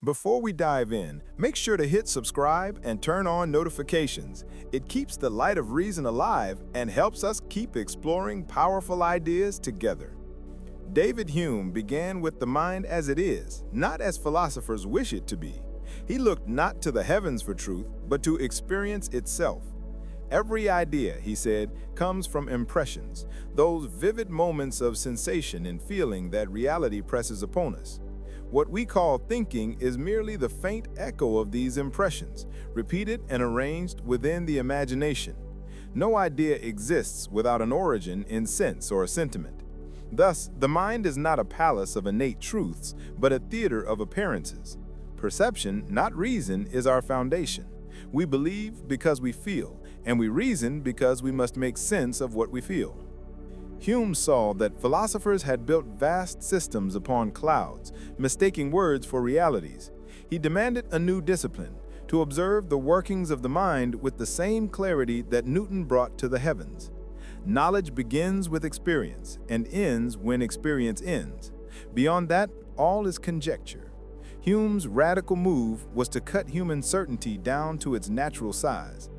Before we dive in, make sure to hit subscribe and turn on notifications. It keeps the light of reason alive and helps us keep exploring powerful ideas together. David Hume began with the mind as it is, not as philosophers wish it to be. He looked not to the heavens for truth, but to experience itself. Every idea, he said, comes from impressions, those vivid moments of sensation and feeling that reality presses upon us. What we call thinking is merely the faint echo of these impressions, repeated and arranged within the imagination. No idea exists without an origin in sense or sentiment. Thus, the mind is not a palace of innate truths, but a theater of appearances. Perception, not reason, is our foundation. We believe because we feel, and we reason because we must make sense of what we feel. Hume saw that philosophers had built vast systems upon clouds, mistaking words for realities. He demanded a new discipline, to observe the workings of the mind with the same clarity that Newton brought to the heavens. Knowledge begins with experience and ends when experience ends. Beyond that, all is conjecture. Hume's radical move was to cut human certainty down to its natural size.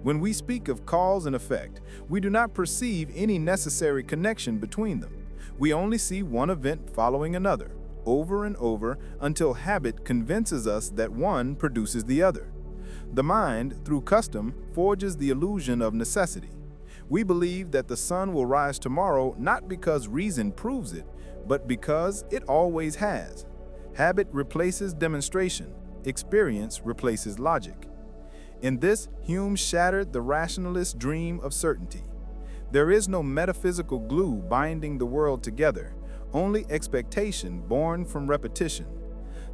When we speak of cause and effect, we do not perceive any necessary connection between them. We only see one event following another, over and over, until habit convinces us that one produces the other. The mind, through custom, forges the illusion of necessity. We believe that the sun will rise tomorrow not because reason proves it, but because it always has. Habit replaces demonstration. Experience replaces logic. In this, Hume shattered the rationalist dream of certainty. There is no metaphysical glue binding the world together, only expectation born from repetition.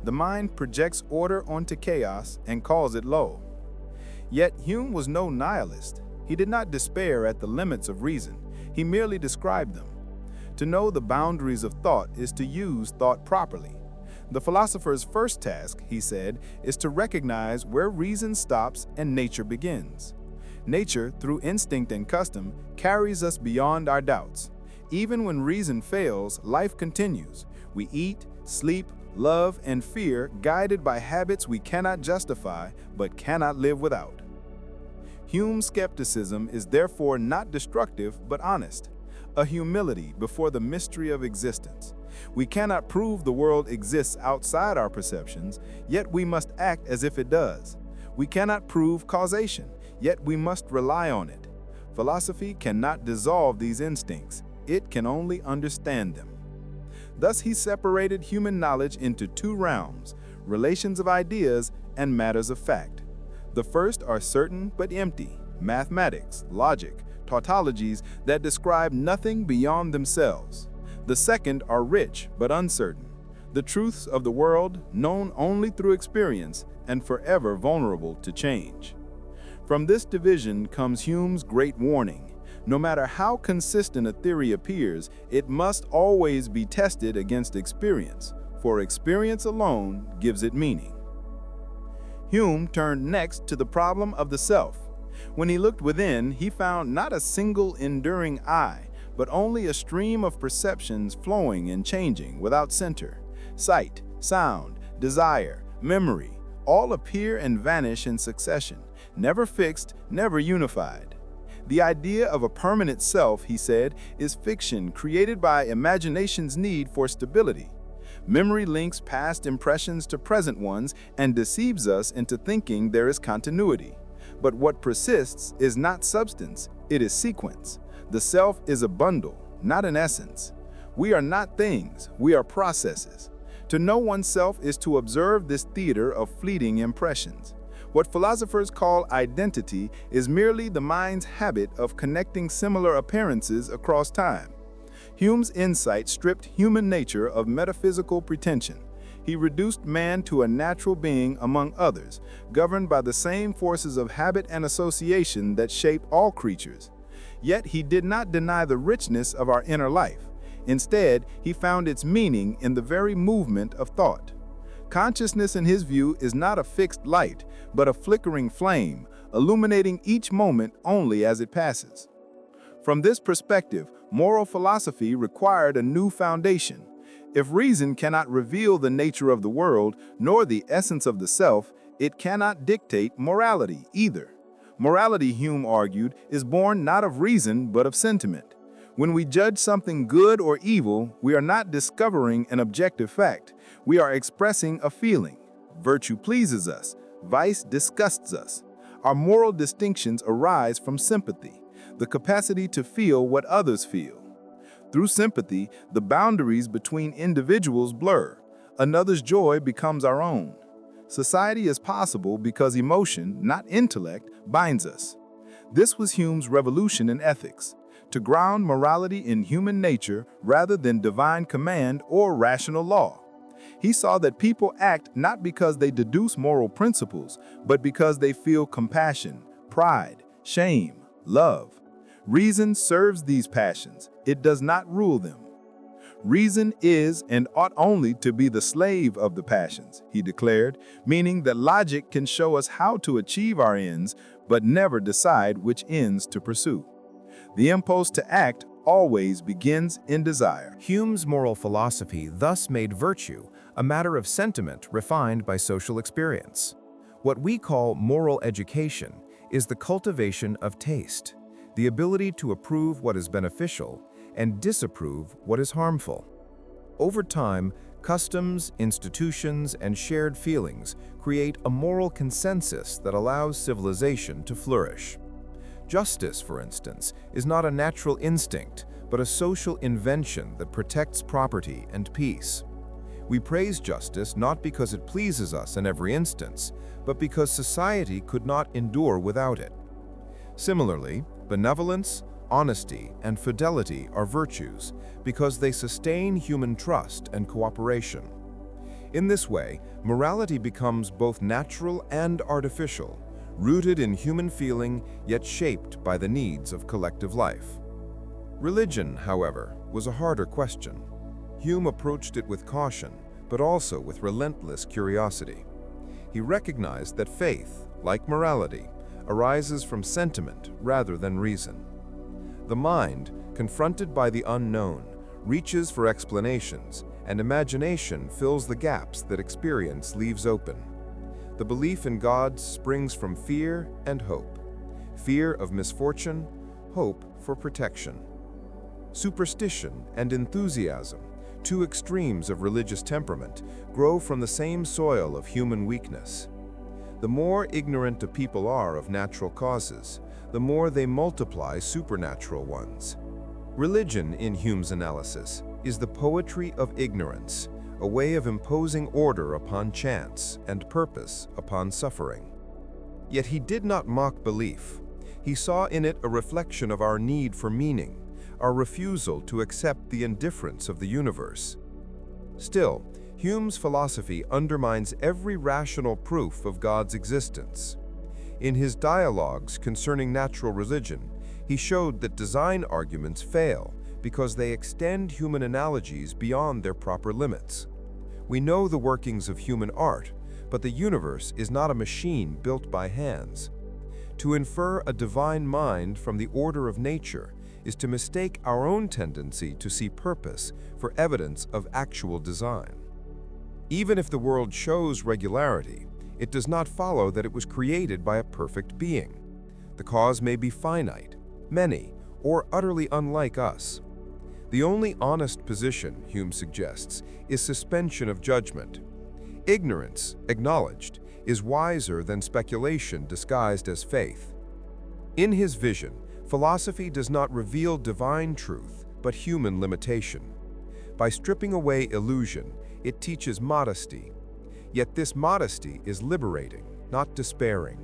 The mind projects order onto chaos and calls it law. Yet Hume was no nihilist. He did not despair at the limits of reason. He merely described them. To know the boundaries of thought is to use thought properly. The philosopher's first task, he said, is to recognize where reason stops and nature begins. Nature, through instinct and custom, carries us beyond our doubts. Even when reason fails, life continues. We eat, sleep, love, and fear, guided by habits we cannot justify but cannot live without. Hume's skepticism is therefore not destructive but honest, a humility before the mystery of existence. We cannot prove the world exists outside our perceptions, yet we must act as if it does. We cannot prove causation, yet we must rely on it. Philosophy cannot dissolve these instincts, it can only understand them. Thus he separated human knowledge into two realms, relations of ideas and matters of fact. The first are certain but empty, mathematics, logic, tautologies that describe nothing beyond themselves. The second are rich but uncertain, the truths of the world known only through experience and forever vulnerable to change. From this division comes Hume's great warning. No matter how consistent a theory appears, it must always be tested against experience, for experience alone gives it meaning. Hume turned next to the problem of the self. When he looked within, he found not a single enduring I, but only a stream of perceptions flowing and changing without center. Sight, sound, desire, memory, all appear and vanish in succession, never fixed, never unified. The idea of a permanent self, he said, is fiction created by imagination's need for stability. Memory links past impressions to present ones and deceives us into thinking there is continuity. But what persists is not substance, it is sequence. The self is a bundle, not an essence. We are not things, we are processes. To know oneself is to observe this theater of fleeting impressions. What philosophers call identity is merely the mind's habit of connecting similar appearances across time. Hume's insight stripped human nature of metaphysical pretension. He reduced man to a natural being among others, governed by the same forces of habit and association that shape all creatures. Yet he did not deny the richness of our inner life. Instead, he found its meaning in the very movement of thought. Consciousness, in his view, is not a fixed light, but a flickering flame, illuminating each moment only as it passes. From this perspective, moral philosophy required a new foundation. If reason cannot reveal the nature of the world, nor the essence of the self, it cannot dictate morality either. Morality, Hume argued, is born not of reason but of sentiment. When we judge something good or evil, we are not discovering an objective fact. We are expressing a feeling. Virtue pleases us, vice disgusts us. Our moral distinctions arise from sympathy, the capacity to feel what others feel. Through sympathy, the boundaries between individuals blur. Another's joy becomes our own. Society is possible because emotion, not intellect, binds us. This was Hume's revolution in ethics, to ground morality in human nature rather than divine command or rational law. He saw that people act not because they deduce moral principles, but because they feel compassion, pride, shame, love. Reason serves these passions. It does not rule them. Reason is and ought only to be the slave of the passions, he declared, meaning that logic can show us how to achieve our ends, but never decide which ends to pursue. The impulse to act always begins in desire. Hume's moral philosophy thus made virtue a matter of sentiment refined by social experience. What we call moral education is the cultivation of taste, the ability to approve what is beneficial and disapprove what is harmful. Over time, customs, institutions, and shared feelings create a moral consensus that allows civilization to flourish. Justice, for instance, is not a natural instinct, but a social invention that protects property and peace. We praise justice not because it pleases us in every instance, but because society could not endure without it. Similarly, benevolence, honesty, and fidelity are virtues because they sustain human trust and cooperation. In this way, morality becomes both natural and artificial, rooted in human feeling yet shaped by the needs of collective life. Religion, however, was a harder question. Hume approached it with caution, but also with relentless curiosity. He recognized that faith, like morality, arises from sentiment rather than reason. The mind, confronted by the unknown, reaches for explanations, and imagination fills the gaps that experience leaves open. The belief in God springs from fear and hope. Fear of misfortune, hope for protection. Superstition and enthusiasm, two extremes of religious temperament, grow from the same soil of human weakness. The more ignorant a people are of natural causes, the more they multiply supernatural ones. Religion, in Hume's analysis, is the poetry of ignorance, a way of imposing order upon chance and purpose upon suffering. Yet he did not mock belief. He saw in it a reflection of our need for meaning, our refusal to accept the indifference of the universe. Still, Hume's philosophy undermines every rational proof of God's existence. In his dialogues concerning natural religion, he showed that design arguments fail because they extend human analogies beyond their proper limits. We know the workings of human art, but the universe is not a machine built by hands. To infer a divine mind from the order of nature is to mistake our own tendency to see purpose for evidence of actual design. Even if the world shows regularity, it does not follow that it was created by a perfect being. The cause may be finite, many, or utterly unlike us. The only honest position, Hume suggests, is suspension of judgment. Ignorance, acknowledged, is wiser than speculation disguised as faith. In his vision, philosophy does not reveal divine truth, but human limitation. By stripping away illusion, it teaches modesty. Yet this modesty is liberating, not despairing.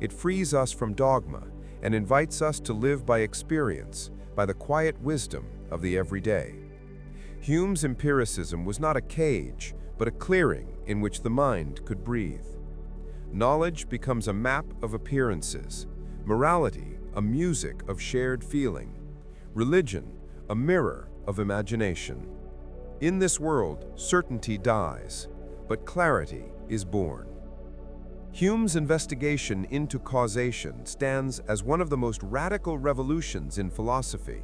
It frees us from dogma and invites us to live by experience, by the quiet wisdom of the everyday. Hume's empiricism was not a cage, but a clearing in which the mind could breathe. Knowledge becomes a map of appearances, morality a music of shared feeling, religion a mirror of imagination. In this world, certainty dies, but clarity is born. Hume's investigation into causation stands as one of the most radical revolutions in philosophy.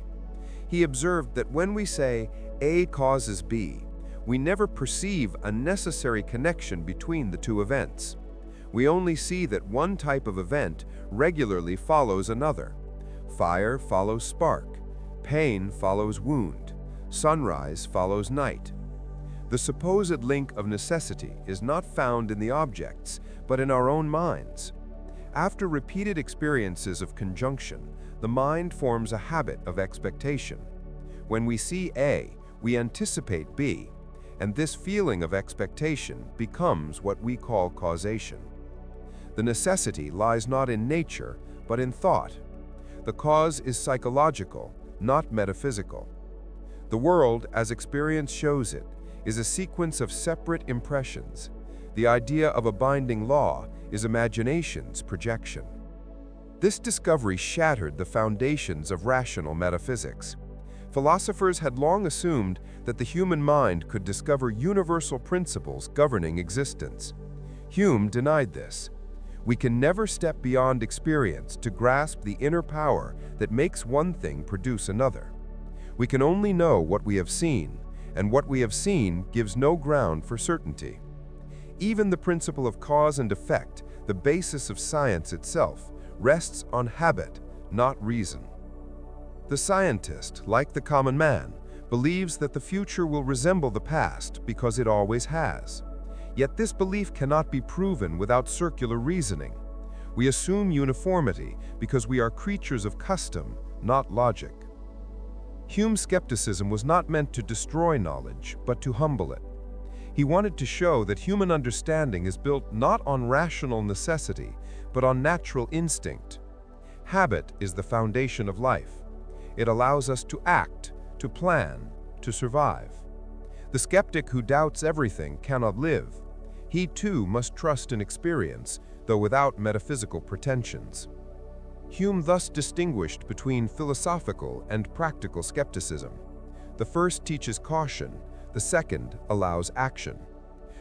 He observed that when we say A causes B, we never perceive a necessary connection between the two events. We only see that one type of event regularly follows another. Fire follows spark, pain follows wound, sunrise follows night. The supposed link of necessity is not found in the objects, but in our own minds. After repeated experiences of conjunction, the mind forms a habit of expectation. When we see A, we anticipate B, and this feeling of expectation becomes what we call causation. The necessity lies not in nature, but in thought. The cause is psychological, not metaphysical. The world, as experience shows it, is a sequence of separate impressions. The idea of a binding law is imagination's projection. This discovery shattered the foundations of rational metaphysics. Philosophers had long assumed that the human mind could discover universal principles governing existence. Hume denied this. We can never step beyond experience to grasp the inner power that makes one thing produce another. We can only know what we have seen, and what we have seen gives no ground for certainty. Even the principle of cause and effect, the basis of science itself, rests on habit, not reason. The scientist, like the common man, believes that the future will resemble the past because it always has. Yet this belief cannot be proven without circular reasoning. We assume uniformity because we are creatures of custom, not logic. Hume's skepticism was not meant to destroy knowledge, but to humble it. He wanted to show that human understanding is built not on rational necessity, but on natural instinct. Habit is the foundation of life. It allows us to act, to plan, to survive. The skeptic who doubts everything cannot live. He too must trust in experience, though without metaphysical pretensions. Hume thus distinguished between philosophical and practical skepticism. The first teaches caution, the second allows action.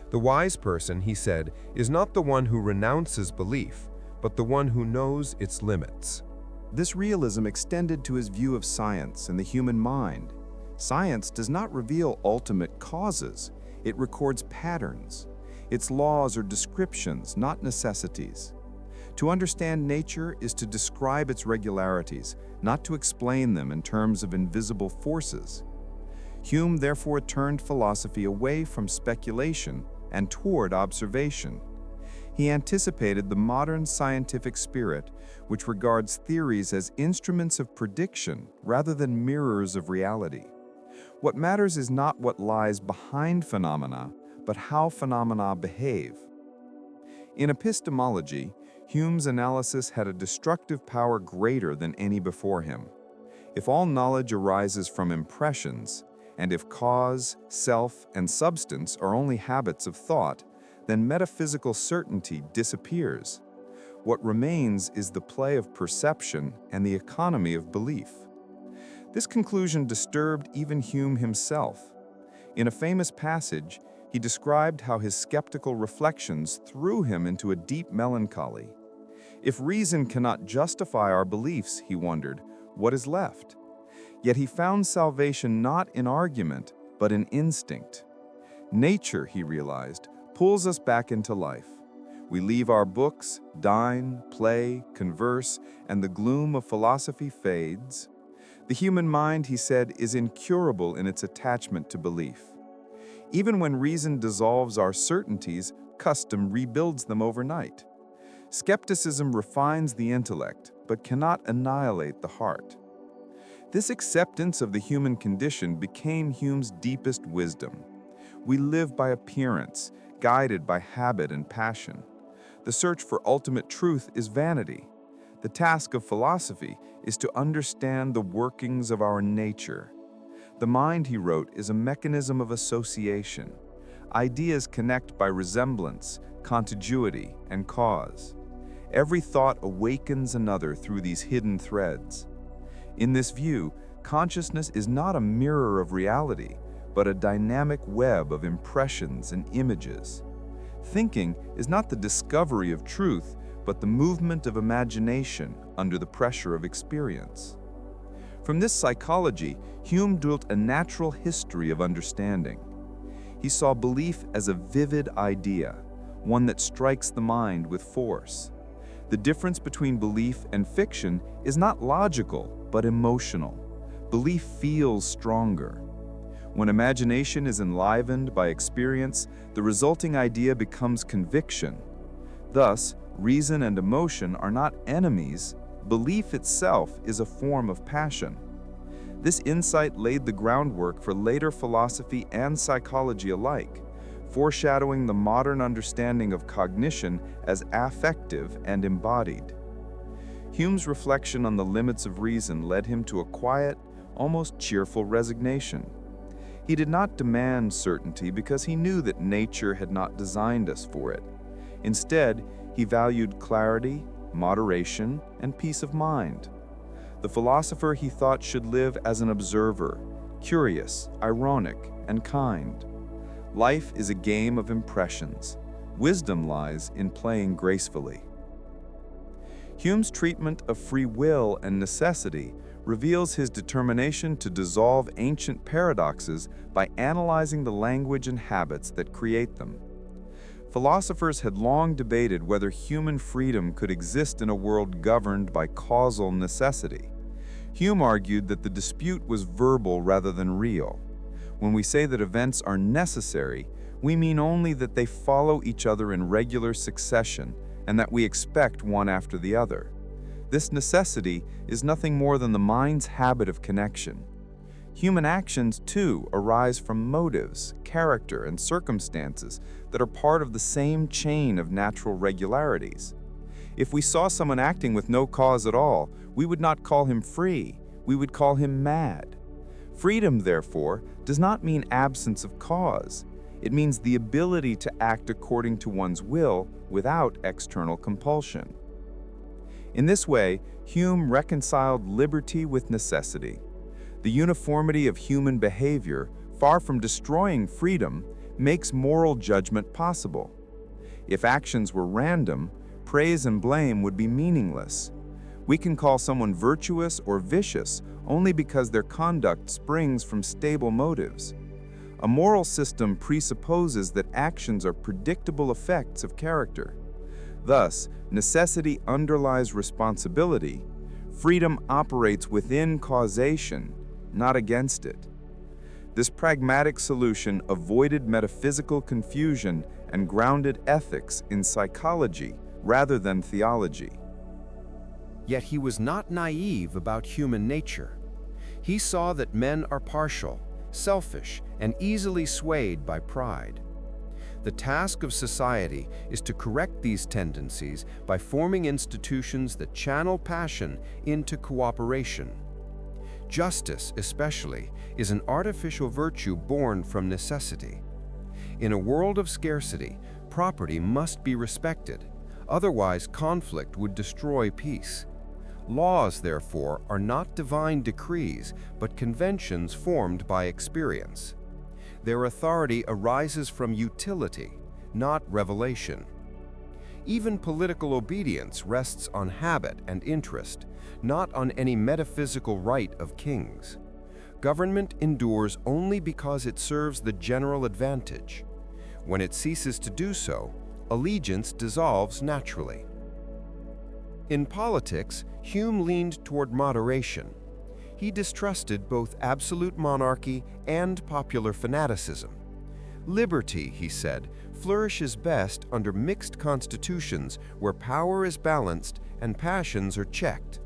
The wise person, he said, is not the one who renounces belief, but the one who knows its limits. This realism extended to his view of science and the human mind. Science does not reveal ultimate causes, it records patterns. Its laws are descriptions, not necessities. To understand nature is to describe its regularities, not to explain them in terms of invisible forces. Hume therefore turned philosophy away from speculation and toward observation. He anticipated the modern scientific spirit, which regards theories as instruments of prediction rather than mirrors of reality. What matters is not what lies behind phenomena, but how phenomena behave. In epistemology, Hume's analysis had a destructive power greater than any before him. If all knowledge arises from impressions, and if cause, self, and substance are only habits of thought, then metaphysical certainty disappears. What remains is the play of perception and the economy of belief. This conclusion disturbed even Hume himself. In a famous passage, he described how his skeptical reflections threw him into a deep melancholy. If reason cannot justify our beliefs, he wondered, what is left? Yet he found salvation not in argument, but in instinct. Nature, he realized, pulls us back into life. We leave our books, dine, play, converse, and the gloom of philosophy fades. The human mind, he said, is incurable in its attachment to belief. Even when reason dissolves our certainties, custom rebuilds them overnight. Skepticism refines the intellect, but cannot annihilate the heart. This acceptance of the human condition became Hume's deepest wisdom. We live by appearance, guided by habit and passion. The search for ultimate truth is vanity. The task of philosophy is to understand the workings of our nature. The mind, he wrote, is a mechanism of association. Ideas connect by resemblance, contiguity, and cause. Every thought awakens another through these hidden threads. In this view, consciousness is not a mirror of reality, but a dynamic web of impressions and images. Thinking is not the discovery of truth, but the movement of imagination under the pressure of experience. From this psychology, Hume built a natural history of understanding. He saw belief as a vivid idea, one that strikes the mind with force. The difference between belief and fiction is not logical, but emotional. Belief feels stronger. When imagination is enlivened by experience, the resulting idea becomes conviction. Thus, reason and emotion are not enemies. Belief itself is a form of passion. This insight laid the groundwork for later philosophy and psychology alike, foreshadowing the modern understanding of cognition as affective and embodied. Hume's reflection on the limits of reason led him to a quiet, almost cheerful resignation. He did not demand certainty because he knew that nature had not designed us for it. Instead, he valued clarity, moderation, and peace of mind. The philosopher he thought should live as an observer, curious, ironic, and kind. Life is a game of impressions. Wisdom lies in playing gracefully. Hume's treatment of free will and necessity reveals his determination to dissolve ancient paradoxes by analyzing the language and habits that create them. Philosophers had long debated whether human freedom could exist in a world governed by causal necessity. Hume argued that the dispute was verbal rather than real. When we say that events are necessary, we mean only that they follow each other in regular succession and that we expect one after the other. This necessity is nothing more than the mind's habit of connection. Human actions, too, arise from motives, character, and circumstances that are part of the same chain of natural regularities. If we saw someone acting with no cause at all, we would not call him free, we would call him mad. Freedom, therefore, does not mean absence of cause. It means the ability to act according to one's will without external compulsion. In this way, Hume reconciled liberty with necessity. The uniformity of human behavior, far from destroying freedom, makes moral judgment possible. If actions were random, praise and blame would be meaningless. We can call someone virtuous or vicious only because their conduct springs from stable motives. A moral system presupposes that actions are predictable effects of character. Thus, necessity underlies responsibility. Freedom operates within causation, not against it. This pragmatic solution avoided metaphysical confusion and grounded ethics in psychology rather than theology. Yet he was not naive about human nature. He saw that men are partial, selfish, and easily swayed by pride. The task of society is to correct these tendencies by forming institutions that channel passion into cooperation. Justice, especially, is an artificial virtue born from necessity. In a world of scarcity, property must be respected, otherwise conflict would destroy peace. Laws, therefore, are not divine decrees, but conventions formed by experience. Their authority arises from utility, not revelation. Even political obedience rests on habit and interest, not on any metaphysical right of kings. Government endures only because it serves the general advantage. When it ceases to do so, allegiance dissolves naturally. In politics, Hume leaned toward moderation. He distrusted both absolute monarchy and popular fanaticism. Liberty, he said, flourishes best under mixed constitutions where power is balanced and passions are checked.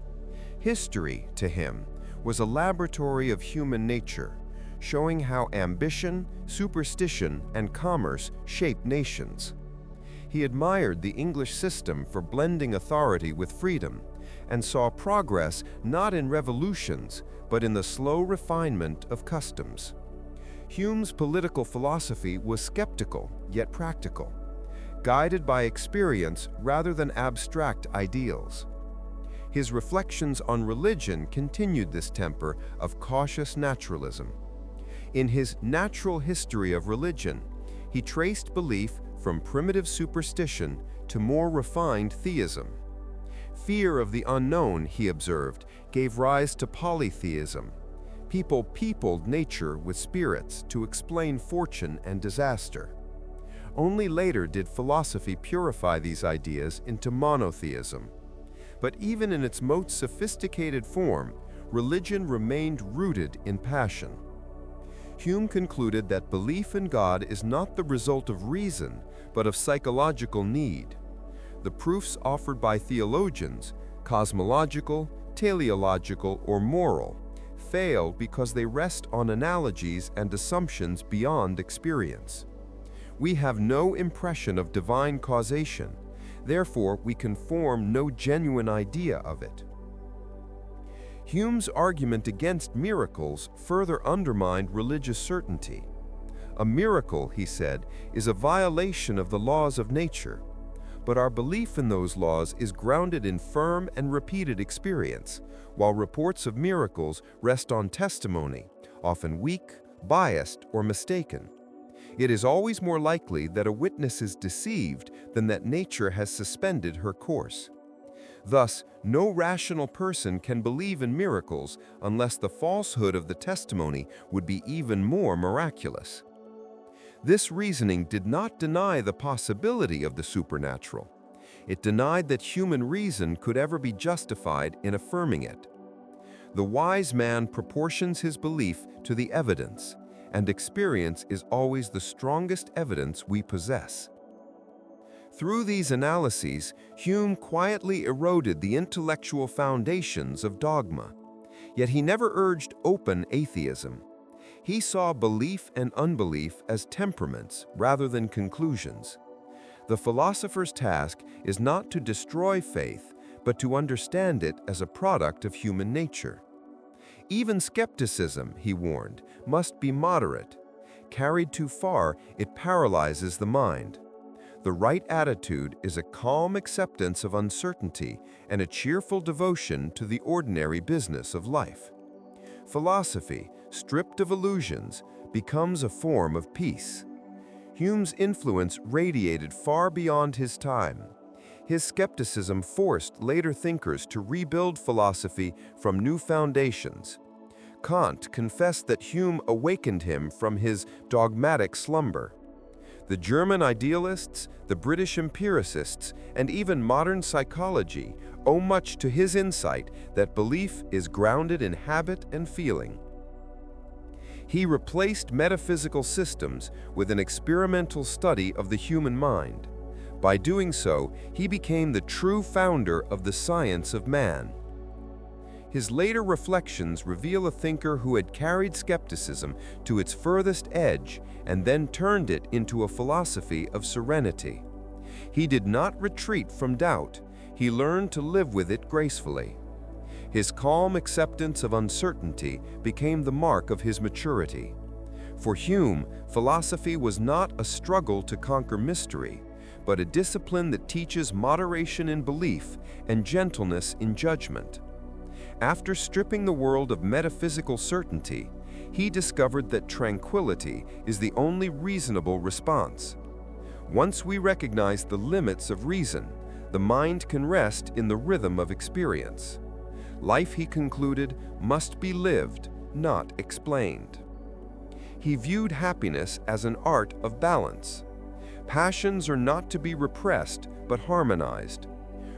History, to him, was a laboratory of human nature, showing how ambition, superstition, and commerce shape nations. He admired the English system for blending authority with freedom, and saw progress not in revolutions, but in the slow refinement of customs. Hume's political philosophy was skeptical, yet practical, guided by experience rather than abstract ideals. His reflections on religion continued this temper of cautious naturalism. In his Natural History of Religion, he traced belief from primitive superstition to more refined theism. Fear of the unknown, he observed, gave rise to polytheism. People peopled nature with spirits to explain fortune and disaster. Only later did philosophy purify these ideas into monotheism. But even in its most sophisticated form, religion remained rooted in passion. Hume concluded that belief in God is not the result of reason, but of psychological need. The proofs offered by theologians, cosmological, teleological, or moral, fail because they rest on analogies and assumptions beyond experience. We have no impression of divine causation, therefore we can form no genuine idea of it. Hume's argument against miracles further undermined religious certainty. A miracle, he said, is a violation of the laws of nature, but our belief in those laws is grounded in firm and repeated experience, while reports of miracles rest on testimony, often weak, biased, or mistaken. It is always more likely that a witness is deceived than that nature has suspended her course. Thus, no rational person can believe in miracles unless the falsehood of the testimony would be even more miraculous. This reasoning did not deny the possibility of the supernatural. It denied that human reason could ever be justified in affirming it. The wise man proportions his belief to the evidence, and experience is always the strongest evidence we possess. Through these analyses, Hume quietly eroded the intellectual foundations of dogma. Yet he never urged open atheism. He saw belief and unbelief as temperaments rather than conclusions. The philosopher's task is not to destroy faith, but to understand it as a product of human nature. Even skepticism, he warned, must be moderate. Carried too far, it paralyzes the mind. The right attitude is a calm acceptance of uncertainty and a cheerful devotion to the ordinary business of life. Philosophy, stripped of illusions, becomes a form of peace. Hume's influence radiated far beyond his time. His skepticism forced later thinkers to rebuild philosophy from new foundations. Kant confessed that Hume awakened him from his dogmatic slumber. The German idealists, the British empiricists, and even modern psychology owe much to his insight that belief is grounded in habit and feeling. He replaced metaphysical systems with an experimental study of the human mind. By doing so, he became the true founder of the science of man. His later reflections reveal a thinker who had carried skepticism to its furthest edge and then turned it into a philosophy of serenity. He did not retreat from doubt. He learned to live with it gracefully. His calm acceptance of uncertainty became the mark of his maturity. For Hume, philosophy was not a struggle to conquer mystery, but a discipline that teaches moderation in belief and gentleness in judgment. After stripping the world of metaphysical certainty, he discovered that tranquility is the only reasonable response. Once we recognize the limits of reason, the mind can rest in the rhythm of experience. Life, he concluded, must be lived, not explained. He viewed happiness as an art of balance. Passions are not to be repressed, but harmonized.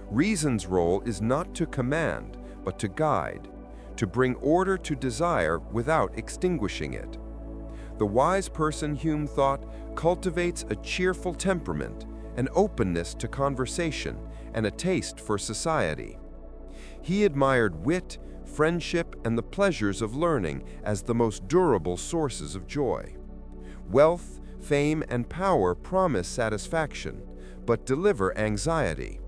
Reason's role is not to command, but to guide, to bring order to desire without extinguishing it. The wise person, Hume thought, cultivates a cheerful temperament, an openness to conversation, and a taste for society. He admired wit, friendship, and the pleasures of learning as the most durable sources of joy. Wealth, fame, and power promise satisfaction, but deliver anxiety.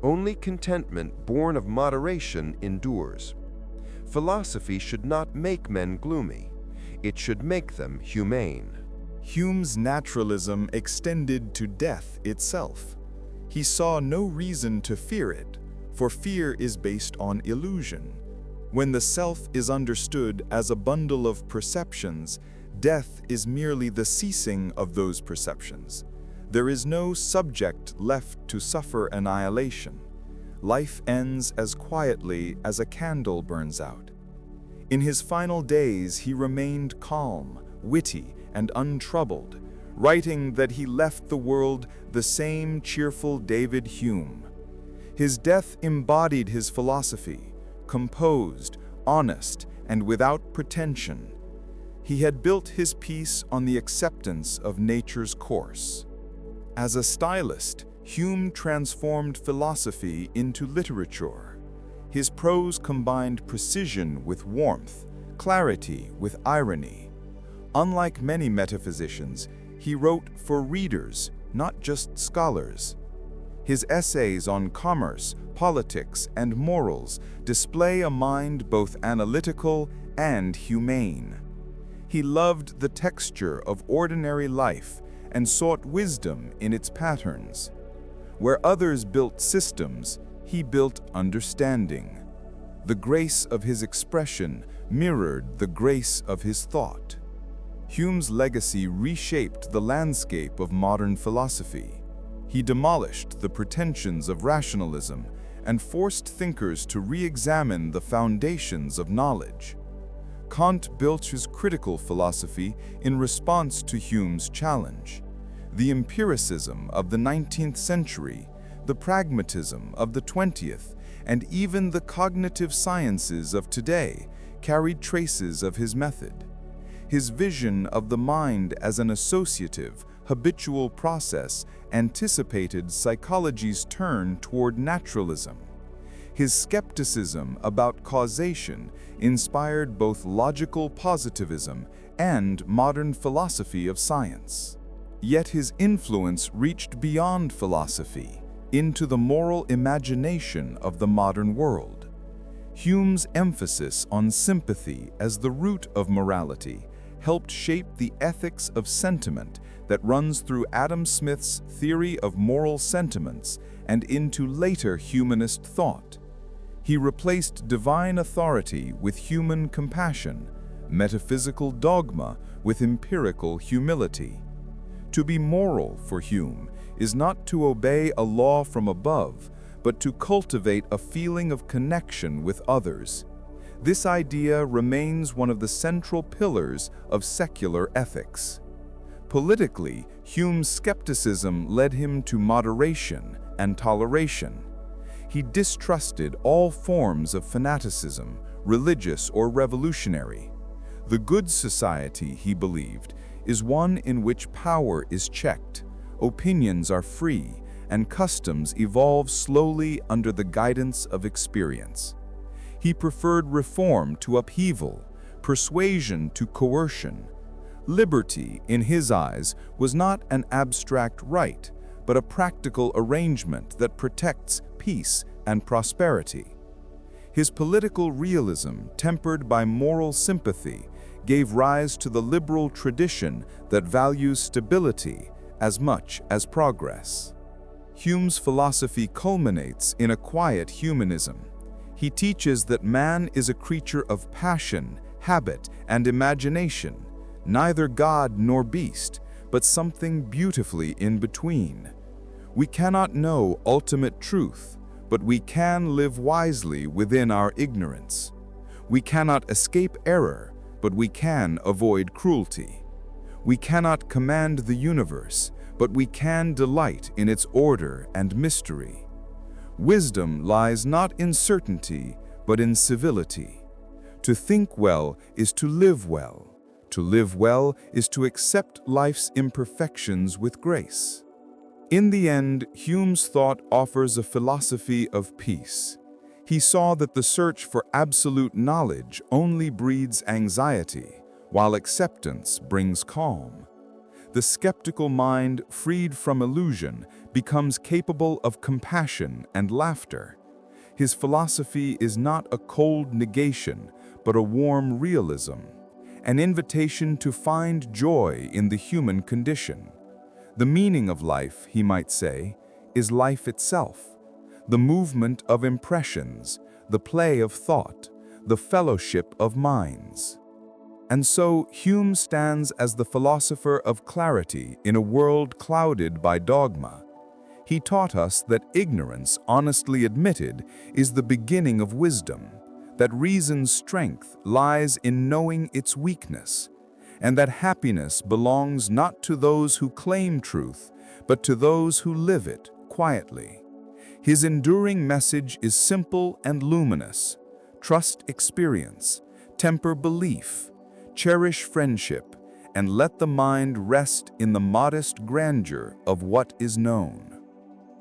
Only contentment born of moderation endures. Philosophy should not make men gloomy. It should make them humane. Hume's naturalism extended to death itself. He saw no reason to fear it, for fear is based on illusion. When the self is understood as a bundle of perceptions, death is merely the ceasing of those perceptions. There is no subject left to suffer annihilation. Life ends as quietly as a candle burns out. In his final days, he remained calm, witty, and untroubled, writing that he left the world the same cheerful David Hume. His death embodied his philosophy, composed, honest, and without pretension. He had built his piece on the acceptance of nature's course. As a stylist, Hume transformed philosophy into literature. His prose combined precision with warmth, clarity with irony. Unlike many metaphysicians, he wrote for readers, not just scholars. His essays on commerce, politics, and morals display a mind both analytical and humane. He loved the texture of ordinary life and sought wisdom in its patterns. Where others built systems, he built understanding. The grace of his expression mirrored the grace of his thought. Hume's legacy reshaped the landscape of modern philosophy. He demolished the pretensions of rationalism and forced thinkers to re-examine the foundations of knowledge. Kant built his critical philosophy in response to Hume's challenge. The empiricism of the 19th century, the pragmatism of the 20th, and even the cognitive sciences of today carried traces of his method. His vision of the mind as an associative, habitual process anticipated psychology's turn toward naturalism. His skepticism about causation inspired both logical positivism and modern philosophy of science. Yet his influence reached beyond philosophy, into the moral imagination of the modern world. Hume's emphasis on sympathy as the root of morality helped shape the ethics of sentiment that runs through Adam Smith's theory of moral sentiments and into later humanist thought. He replaced divine authority with human compassion, metaphysical dogma with empirical humility. To be moral for Hume is not to obey a law from above, but to cultivate a feeling of connection with others. This idea remains one of the central pillars of secular ethics. Politically, Hume's skepticism led him to moderation and toleration. He distrusted all forms of fanaticism, religious or revolutionary. The good society, he believed, is one in which power is checked, opinions are free, and customs evolve slowly under the guidance of experience. He preferred reform to upheaval, persuasion to coercion. Liberty, in his eyes, was not an abstract right, but a practical arrangement that protects peace and prosperity. His political realism, tempered by moral sympathy, gave rise to the liberal tradition that values stability as much as progress. Hume's philosophy culminates in a quiet humanism. He teaches that man is a creature of passion, habit, and imagination, neither God nor beast, but something beautifully in between. We cannot know ultimate truth, but we can live wisely within our ignorance. We cannot escape error, but we can avoid cruelty. We cannot command the universe, but we can delight in its order and mystery. Wisdom lies not in certainty, but in civility. To think well is to live well. To live well is to accept life's imperfections with grace. In the end, Hume's thought offers a philosophy of peace. He saw that the search for absolute knowledge only breeds anxiety, while acceptance brings calm. The skeptical mind, freed from illusion, becomes capable of compassion and laughter. His philosophy is not a cold negation, but a warm realism, an invitation to find joy in the human condition. The meaning of life, he might say, is life itself, the movement of impressions, the play of thought, the fellowship of minds. And so Hume stands as the philosopher of clarity in a world clouded by dogma. He taught us that ignorance, honestly admitted, is the beginning of wisdom, that reason's strength lies in knowing its weakness, and that happiness belongs not to those who claim truth, but to those who live it quietly. His enduring message is simple and luminous: trust experience, temper belief, cherish friendship, and let the mind rest in the modest grandeur of what is known.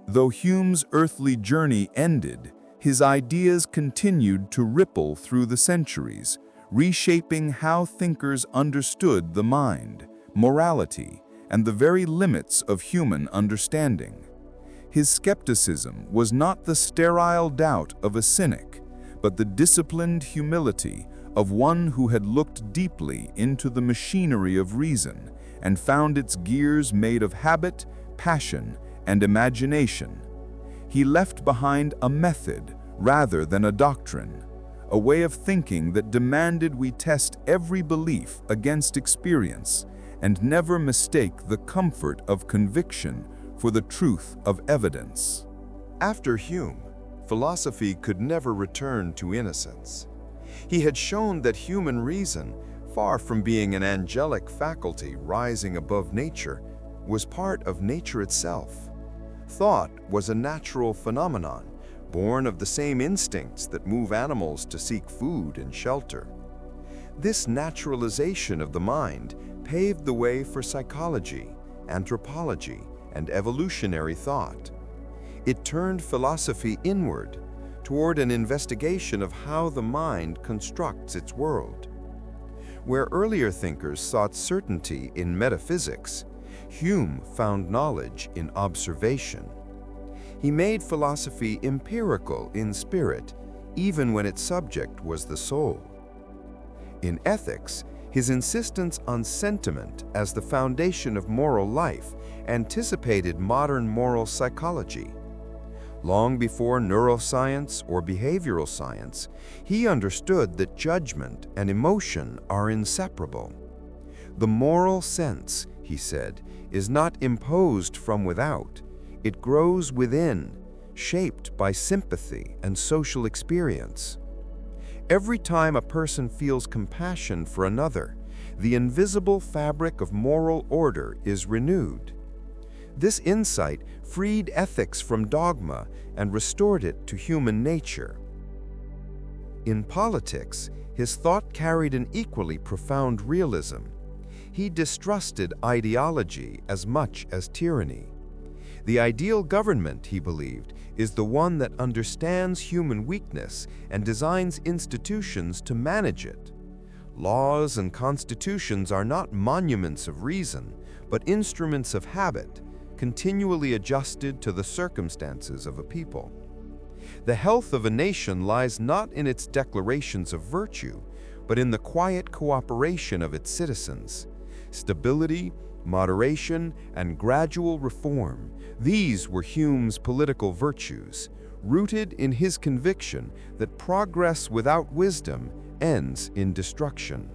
Though Hume's earthly journey ended, his ideas continued to ripple through the centuries, reshaping how thinkers understood the mind, morality, and the very limits of human understanding. His skepticism was not the sterile doubt of a cynic, but the disciplined humility of one who had looked deeply into the machinery of reason and found its gears made of habit, passion, and imagination. He left behind a method rather than a doctrine, a way of thinking that demanded we test every belief against experience and never mistake the comfort of conviction for the truth of evidence. After Hume, philosophy could never return to innocence. He had shown that human reason, far from being an angelic faculty rising above nature, was part of nature itself. Thought was a natural phenomenon, born of the same instincts that move animals to seek food and shelter. This naturalization of the mind paved the way for psychology, anthropology, and evolutionary thought. It turned philosophy inward, toward an investigation of how the mind constructs its world. Where earlier thinkers sought certainty in metaphysics, Hume found knowledge in observation. He made philosophy empirical in spirit, even when its subject was the soul. In ethics, his insistence on sentiment as the foundation of moral life anticipated modern moral psychology. Long before neuroscience or behavioral science, he understood that judgment and emotion are inseparable. The moral sense, he said, is not imposed from without. It grows within, shaped by sympathy and social experience. Every time a person feels compassion for another, the invisible fabric of moral order is renewed. This insight freed ethics from dogma and restored it to human nature. In politics, his thought carried an equally profound realism. He distrusted ideology as much as tyranny. The ideal government, he believed, is the one that understands human weakness and designs institutions to manage it. Laws and constitutions are not monuments of reason, but instruments of habit, continually adjusted to the circumstances of a people. The health of a nation lies not in its declarations of virtue, but in the quiet cooperation of its citizens. Stability, moderation, and gradual reform, these were Hume's political virtues, rooted in his conviction that progress without wisdom ends in destruction.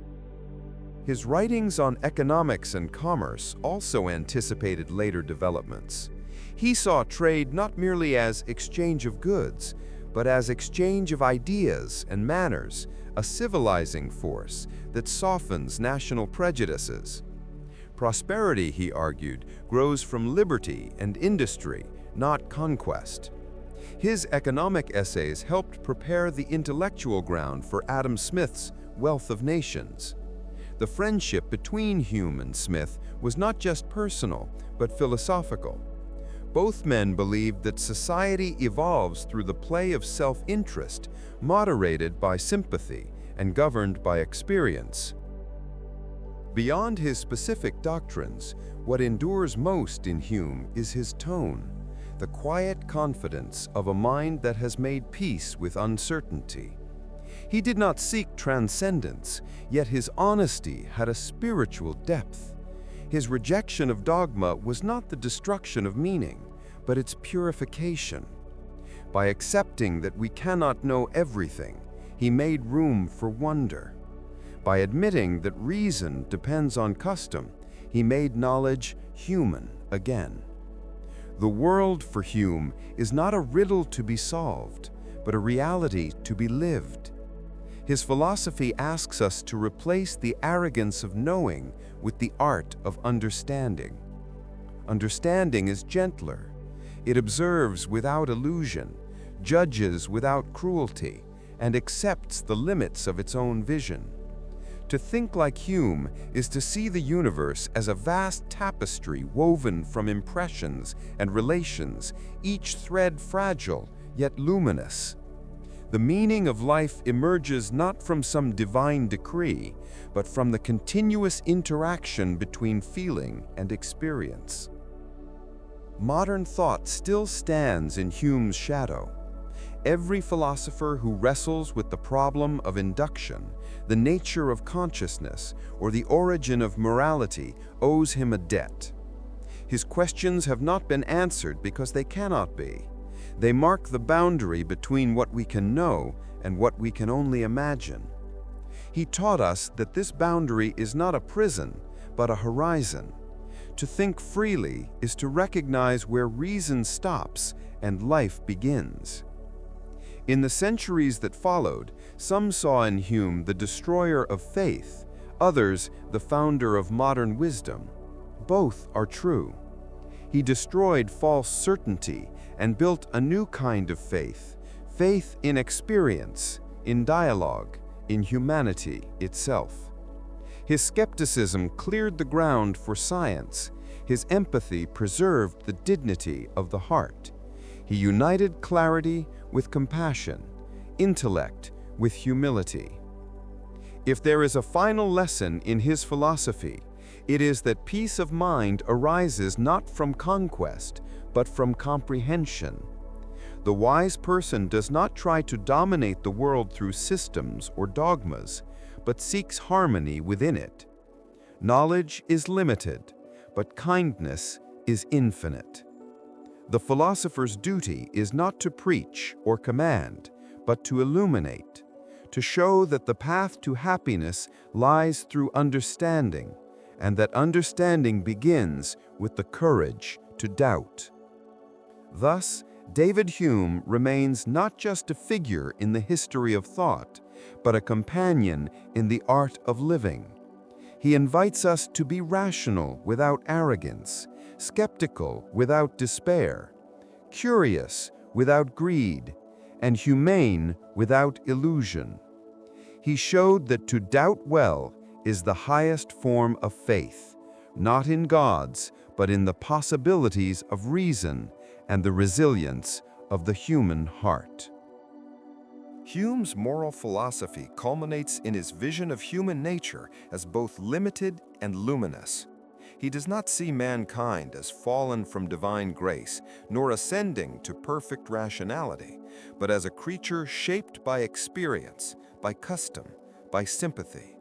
His writings on economics and commerce also anticipated later developments. He saw trade not merely as exchange of goods, but as exchange of ideas and manners, a civilizing force that softens national prejudices. Prosperity, he argued, grows from liberty and industry, not conquest. His economic essays helped prepare the intellectual ground for Adam Smith's Wealth of Nations. The friendship between Hume and Smith was not just personal, but philosophical. Both men believed that society evolves through the play of self-interest, moderated by sympathy and governed by experience. Beyond his specific doctrines, what endures most in Hume is his tone, the quiet confidence of a mind that has made peace with uncertainty. He did not seek transcendence, yet his honesty had a spiritual depth. His rejection of dogma was not the destruction of meaning, but its purification. By accepting that we cannot know everything, he made room for wonder. By admitting that reason depends on custom, he made knowledge human again. The world for Hume is not a riddle to be solved, but a reality to be lived. His philosophy asks us to replace the arrogance of knowing with the art of understanding. Understanding is gentler. It observes without illusion, judges without cruelty, and accepts the limits of its own vision. To think like Hume is to see the universe as a vast tapestry woven from impressions and relations, each thread fragile yet luminous. The meaning of life emerges not from some divine decree, but from the continuous interaction between feeling and experience. Modern thought still stands in Hume's shadow. Every philosopher who wrestles with the problem of induction, the nature of consciousness, or the origin of morality owes him a debt. His questions have not been answered because they cannot be. They mark the boundary between what we can know and what we can only imagine. He taught us that this boundary is not a prison, but a horizon. To think freely is to recognize where reason stops and life begins. In the centuries that followed, some saw in Hume the destroyer of faith, others the founder of modern wisdom. Both are true. He destroyed false certainty and built a new kind of faith, faith in experience, in dialogue, in humanity itself. His skepticism cleared the ground for science. His empathy preserved the dignity of the heart. He united clarity with compassion, intellect with humility. If there is a final lesson in his philosophy, it is that peace of mind arises not from conquest, but from comprehension. The wise person does not try to dominate the world through systems or dogmas, but seeks harmony within it. Knowledge is limited, but kindness is infinite. The philosopher's duty is not to preach or command, but to illuminate, to show that the path to happiness lies through understanding, and that understanding begins with the courage to doubt. Thus, David Hume remains not just a figure in the history of thought, but a companion in the art of living. He invites us to be rational without arrogance, skeptical without despair, curious without greed, and humane without illusion. He showed that to doubt well is the highest form of faith, not in gods, but in the possibilities of reason and the resilience of the human heart. Hume's moral philosophy culminates in his vision of human nature as both limited and luminous. He does not see mankind as fallen from divine grace, nor ascending to perfect rationality, but as a creature shaped by experience, by custom, by sympathy.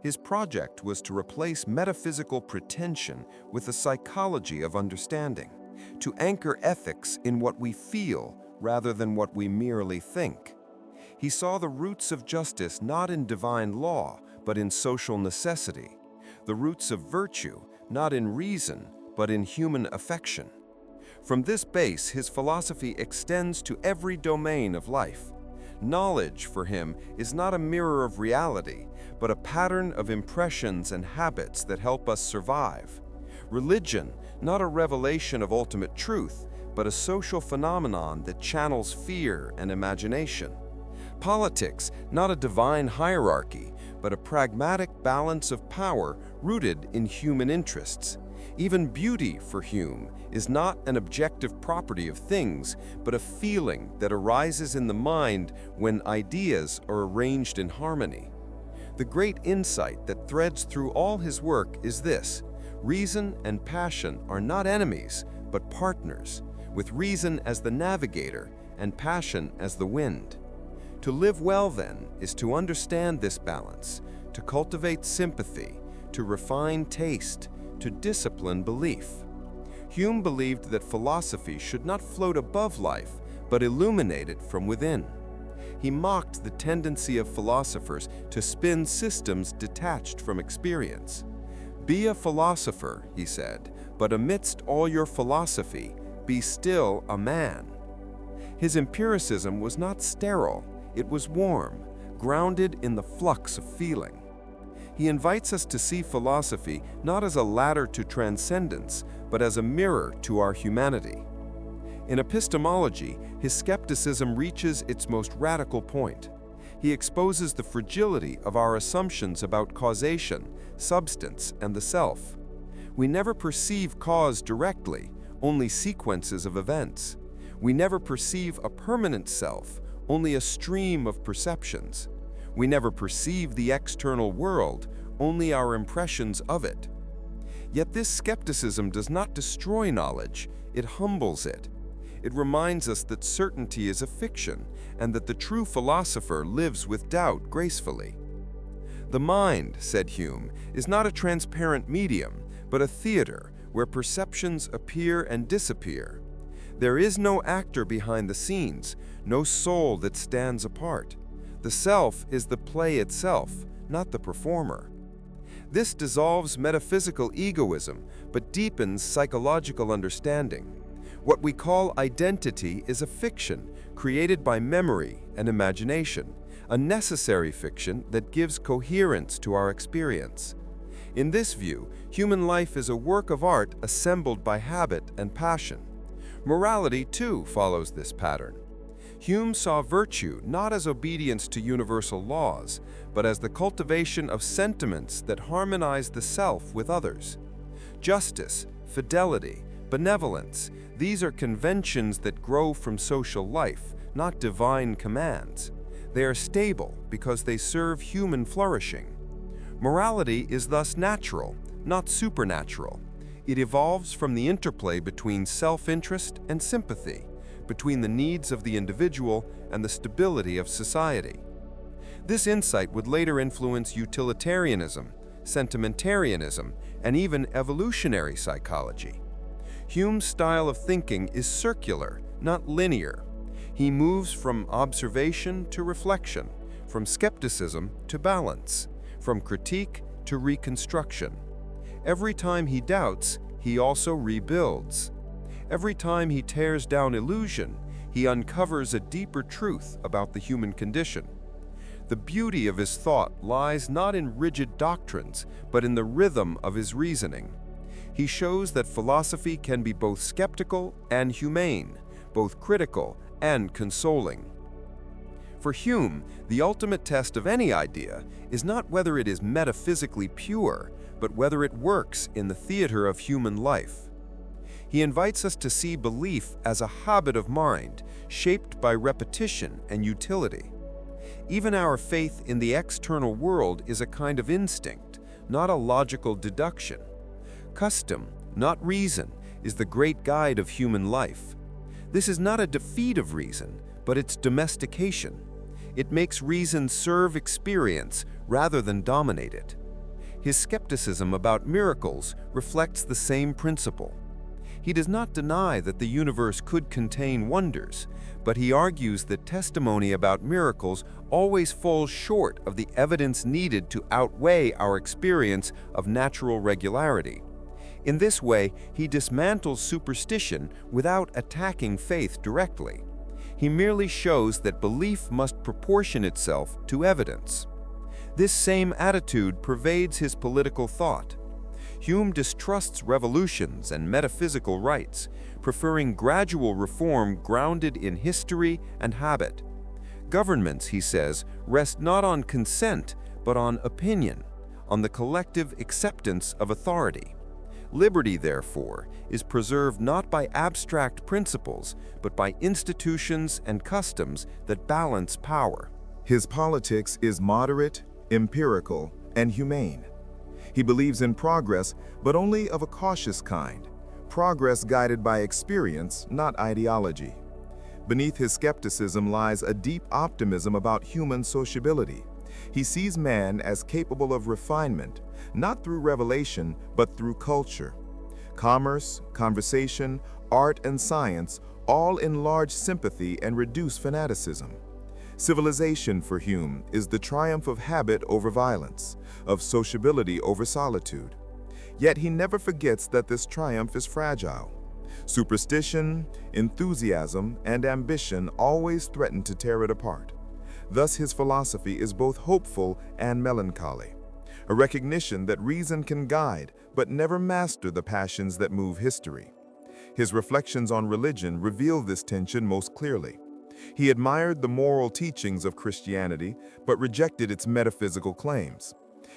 His project was to replace metaphysical pretension with a psychology of understanding, to anchor ethics in what we feel rather than what we merely think. He saw the roots of justice not in divine law, but in social necessity, the roots of virtue not in reason, but in human affection. From this base, his philosophy extends to every domain of life. Knowledge, for him, is not a mirror of reality, but a pattern of impressions and habits that help us survive. Religion, not a revelation of ultimate truth, but a social phenomenon that channels fear and imagination. Politics, not a divine hierarchy, but a pragmatic balance of power rooted in human interests. Even beauty, for Hume, is not an objective property of things, but a feeling that arises in the mind when ideas are arranged in harmony. The great insight that threads through all his work is this: reason and passion are not enemies, but partners, with reason as the navigator and passion as the wind. To live well, then, is to understand this balance, to cultivate sympathy, to refine taste, to discipline belief. Hume believed that philosophy should not float above life, but illuminate it from within. He mocked the tendency of philosophers to spin systems detached from experience. "Be a philosopher," he said, "but amidst all your philosophy, be still a man." His empiricism was not sterile. It was warm, grounded in the flux of feeling. He invites us to see philosophy not as a ladder to transcendence, but as a mirror to our humanity. In epistemology, his skepticism reaches its most radical point. He exposes the fragility of our assumptions about causation, substance, and the self. We never perceive cause directly, only sequences of events. We never perceive a permanent self, only a stream of perceptions. We never perceive the external world, only our impressions of it. Yet this skepticism does not destroy knowledge, it humbles it. It reminds us that certainty is a fiction, and that the true philosopher lives with doubt gracefully. The mind, said Hume, is not a transparent medium, but a theater where perceptions appear and disappear. There is no actor behind the scenes, no soul that stands apart. The self is the play itself, not the performer. This dissolves metaphysical egoism, but deepens psychological understanding. What we call identity is a fiction created by memory and imagination, a necessary fiction that gives coherence to our experience. In this view, human life is a work of art assembled by habit and passion. Morality, too, follows this pattern. Hume saw virtue not as obedience to universal laws, but as the cultivation of sentiments that harmonize the self with others. Justice, fidelity, benevolence, these are conventions that grow from social life, not divine commands. They are stable because they serve human flourishing. Morality is thus natural, not supernatural. It evolves from the interplay between self-interest and sympathy, between the needs of the individual and the stability of society. This insight would later influence utilitarianism, sentimentarianism, and even evolutionary psychology. Hume's style of thinking is circular, not linear. He moves from observation to reflection, from skepticism to balance, from critique to reconstruction. Every time he doubts, he also rebuilds. Every time he tears down illusion, he uncovers a deeper truth about the human condition. The beauty of his thought lies not in rigid doctrines, but in the rhythm of his reasoning. He shows that philosophy can be both skeptical and humane, both critical and consoling. For Hume, the ultimate test of any idea is not whether it is metaphysically pure, but whether it works in the theater of human life. He invites us to see belief as a habit of mind, shaped by repetition and utility. Even our faith in the external world is a kind of instinct, not a logical deduction. Custom, not reason, is the great guide of human life. This is not a defeat of reason, but its domestication. It makes reason serve experience rather than dominate it. His skepticism about miracles reflects the same principle. He does not deny that the universe could contain wonders, but he argues that testimony about miracles always falls short of the evidence needed to outweigh our experience of natural regularity. In this way, he dismantles superstition without attacking faith directly. He merely shows that belief must proportion itself to evidence. This same attitude pervades his political thought. Hume distrusts revolutions and metaphysical rights, preferring gradual reform grounded in history and habit. Governments, he says, rest not on consent, but on opinion, on the collective acceptance of authority. Liberty, therefore, is preserved not by abstract principles, but by institutions and customs that balance power. His politics is moderate, empirical, and humane. He believes in progress, but only of a cautious kind. Progress guided by experience, not ideology. Beneath his skepticism lies a deep optimism about human sociability. He sees man as capable of refinement, not through revelation, but through culture. Commerce, conversation, art, and science all enlarge sympathy and reduce fanaticism. Civilization, for Hume, is the triumph of habit over violence, of sociability over solitude. Yet he never forgets that this triumph is fragile. Superstition, enthusiasm, and ambition always threaten to tear it apart. Thus his philosophy is both hopeful and melancholy, a recognition that reason can guide but never master the passions that move history. His reflections on religion reveal this tension most clearly. He admired the moral teachings of Christianity but rejected its metaphysical claims.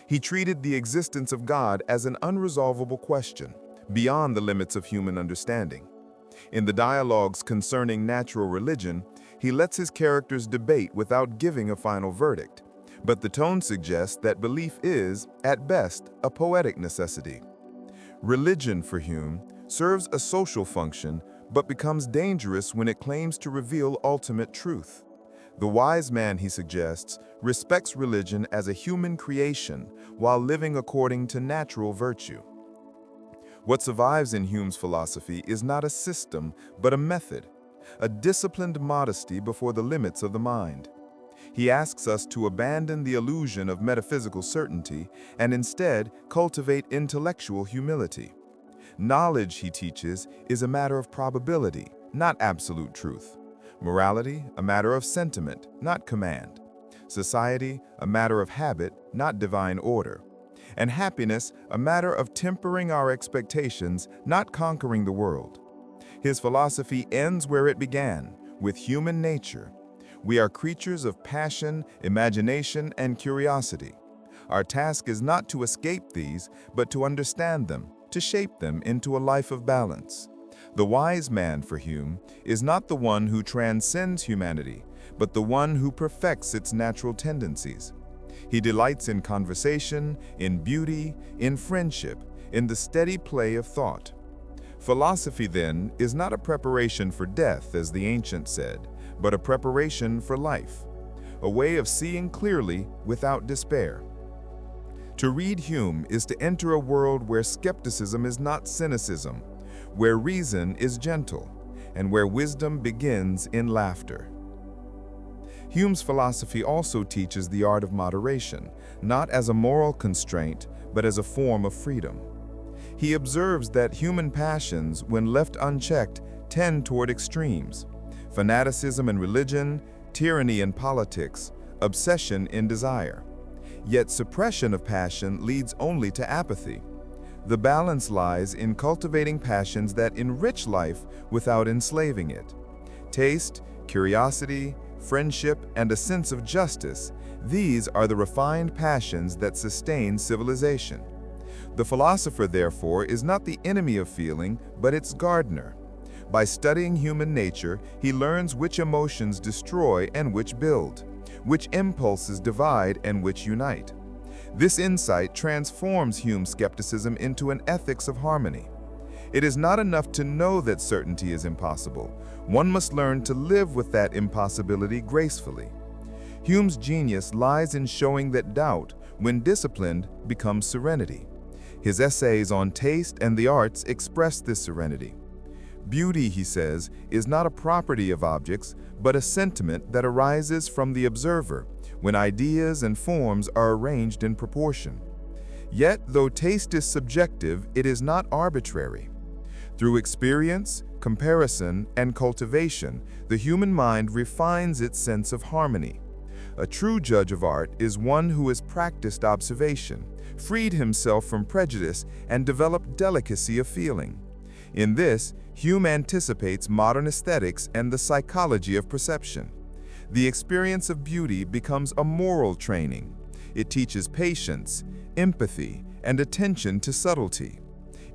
He treated the existence of God as an unresolvable question, beyond the limits of human understanding. In the dialogues concerning natural religion, he lets his characters debate without giving a final verdict. But the tone suggests that belief is, at best, a poetic necessity. Religion, for Hume, serves a social function, but becomes dangerous when it claims to reveal ultimate truth. The wise man, he suggests, respects religion as a human creation while living according to natural virtue. What survives in Hume's philosophy is not a system, but a method, a disciplined modesty before the limits of the mind. He asks us to abandon the illusion of metaphysical certainty and instead cultivate intellectual humility. Knowledge, he teaches, is a matter of probability, not absolute truth. Morality, a matter of sentiment, not command. Society, a matter of habit, not divine order. And happiness, a matter of tempering our expectations, not conquering the world. His philosophy ends where it began, with human nature. We are creatures of passion, imagination, and curiosity. Our task is not to escape these, but to understand them, to shape them into a life of balance. The wise man, for Hume, is not the one who transcends humanity, but the one who perfects its natural tendencies. He delights in conversation, in beauty, in friendship, in the steady play of thought. Philosophy, then, is not a preparation for death, as the ancients said, but a preparation for life, a way of seeing clearly without despair. To read Hume is to enter a world where skepticism is not cynicism, where reason is gentle, and where wisdom begins in laughter. Hume's philosophy also teaches the art of moderation, not as a moral constraint, but as a form of freedom. He observes that human passions, when left unchecked, tend toward extremes: fanaticism in religion, tyranny in politics, obsession in desire. Yet suppression of passion leads only to apathy. The balance lies in cultivating passions that enrich life without enslaving it. Taste, curiosity, friendship, and a sense of justice, these are the refined passions that sustain civilization. The philosopher, therefore, is not the enemy of feeling, but its gardener. By studying human nature, he learns which emotions destroy and which build, which impulses divide and which unite. This insight transforms Hume's skepticism into an ethics of harmony. It is not enough to know that certainty is impossible. One must learn to live with that impossibility gracefully. Hume's genius lies in showing that doubt, when disciplined, becomes serenity. His essays on taste and the arts express this serenity. Beauty, he says, is not a property of objects, but a sentiment that arises from the observer, when ideas and forms are arranged in proportion. Yet, though taste is subjective, it is not arbitrary. Through experience, comparison, and cultivation, the human mind refines its sense of harmony. A true judge of art is one who has practiced observation, freed himself from prejudice, and developed delicacy of feeling. In this, Hume anticipates modern aesthetics and the psychology of perception. The experience of beauty becomes a moral training. It teaches patience, empathy, and attention to subtlety.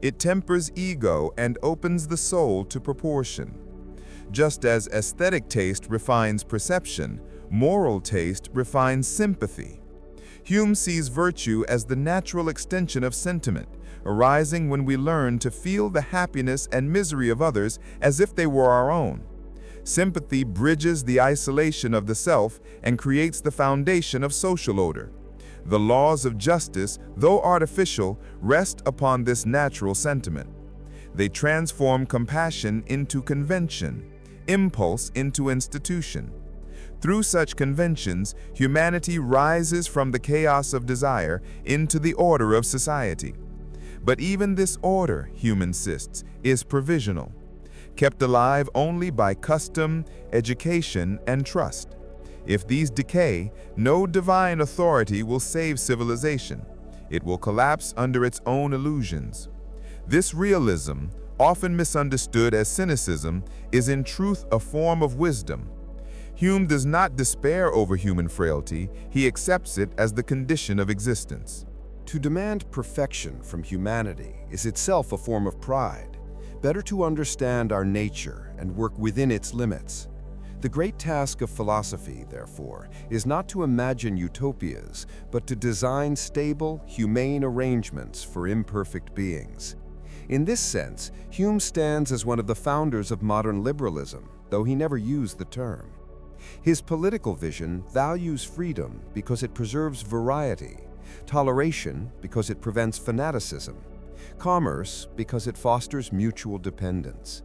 It tempers ego and opens the soul to proportion. Just as aesthetic taste refines perception, moral taste refines sympathy. Hume sees virtue as the natural extension of sentiment, arising when we learn to feel the happiness and misery of others as if they were our own. Sympathy bridges the isolation of the self and creates the foundation of social order. The laws of justice, though artificial, rest upon this natural sentiment. They transform compassion into convention, impulse into institution. Through such conventions, humanity rises from the chaos of desire into the order of society. But even this order, Hume insists, is provisional, kept alive only by custom, education, and trust. If these decay, no divine authority will save civilization. It will collapse under its own illusions. This realism, often misunderstood as cynicism, is in truth a form of wisdom. Hume does not despair over human frailty, he accepts it as the condition of existence. To demand perfection from humanity is itself a form of pride. Better to understand our nature and work within its limits. The great task of philosophy, therefore, is not to imagine utopias, but to design stable, humane arrangements for imperfect beings. In this sense, Hume stands as one of the founders of modern liberalism, though he never used the term. His political vision values freedom because it preserves variety, toleration because it prevents fanaticism, commerce because it fosters mutual dependence.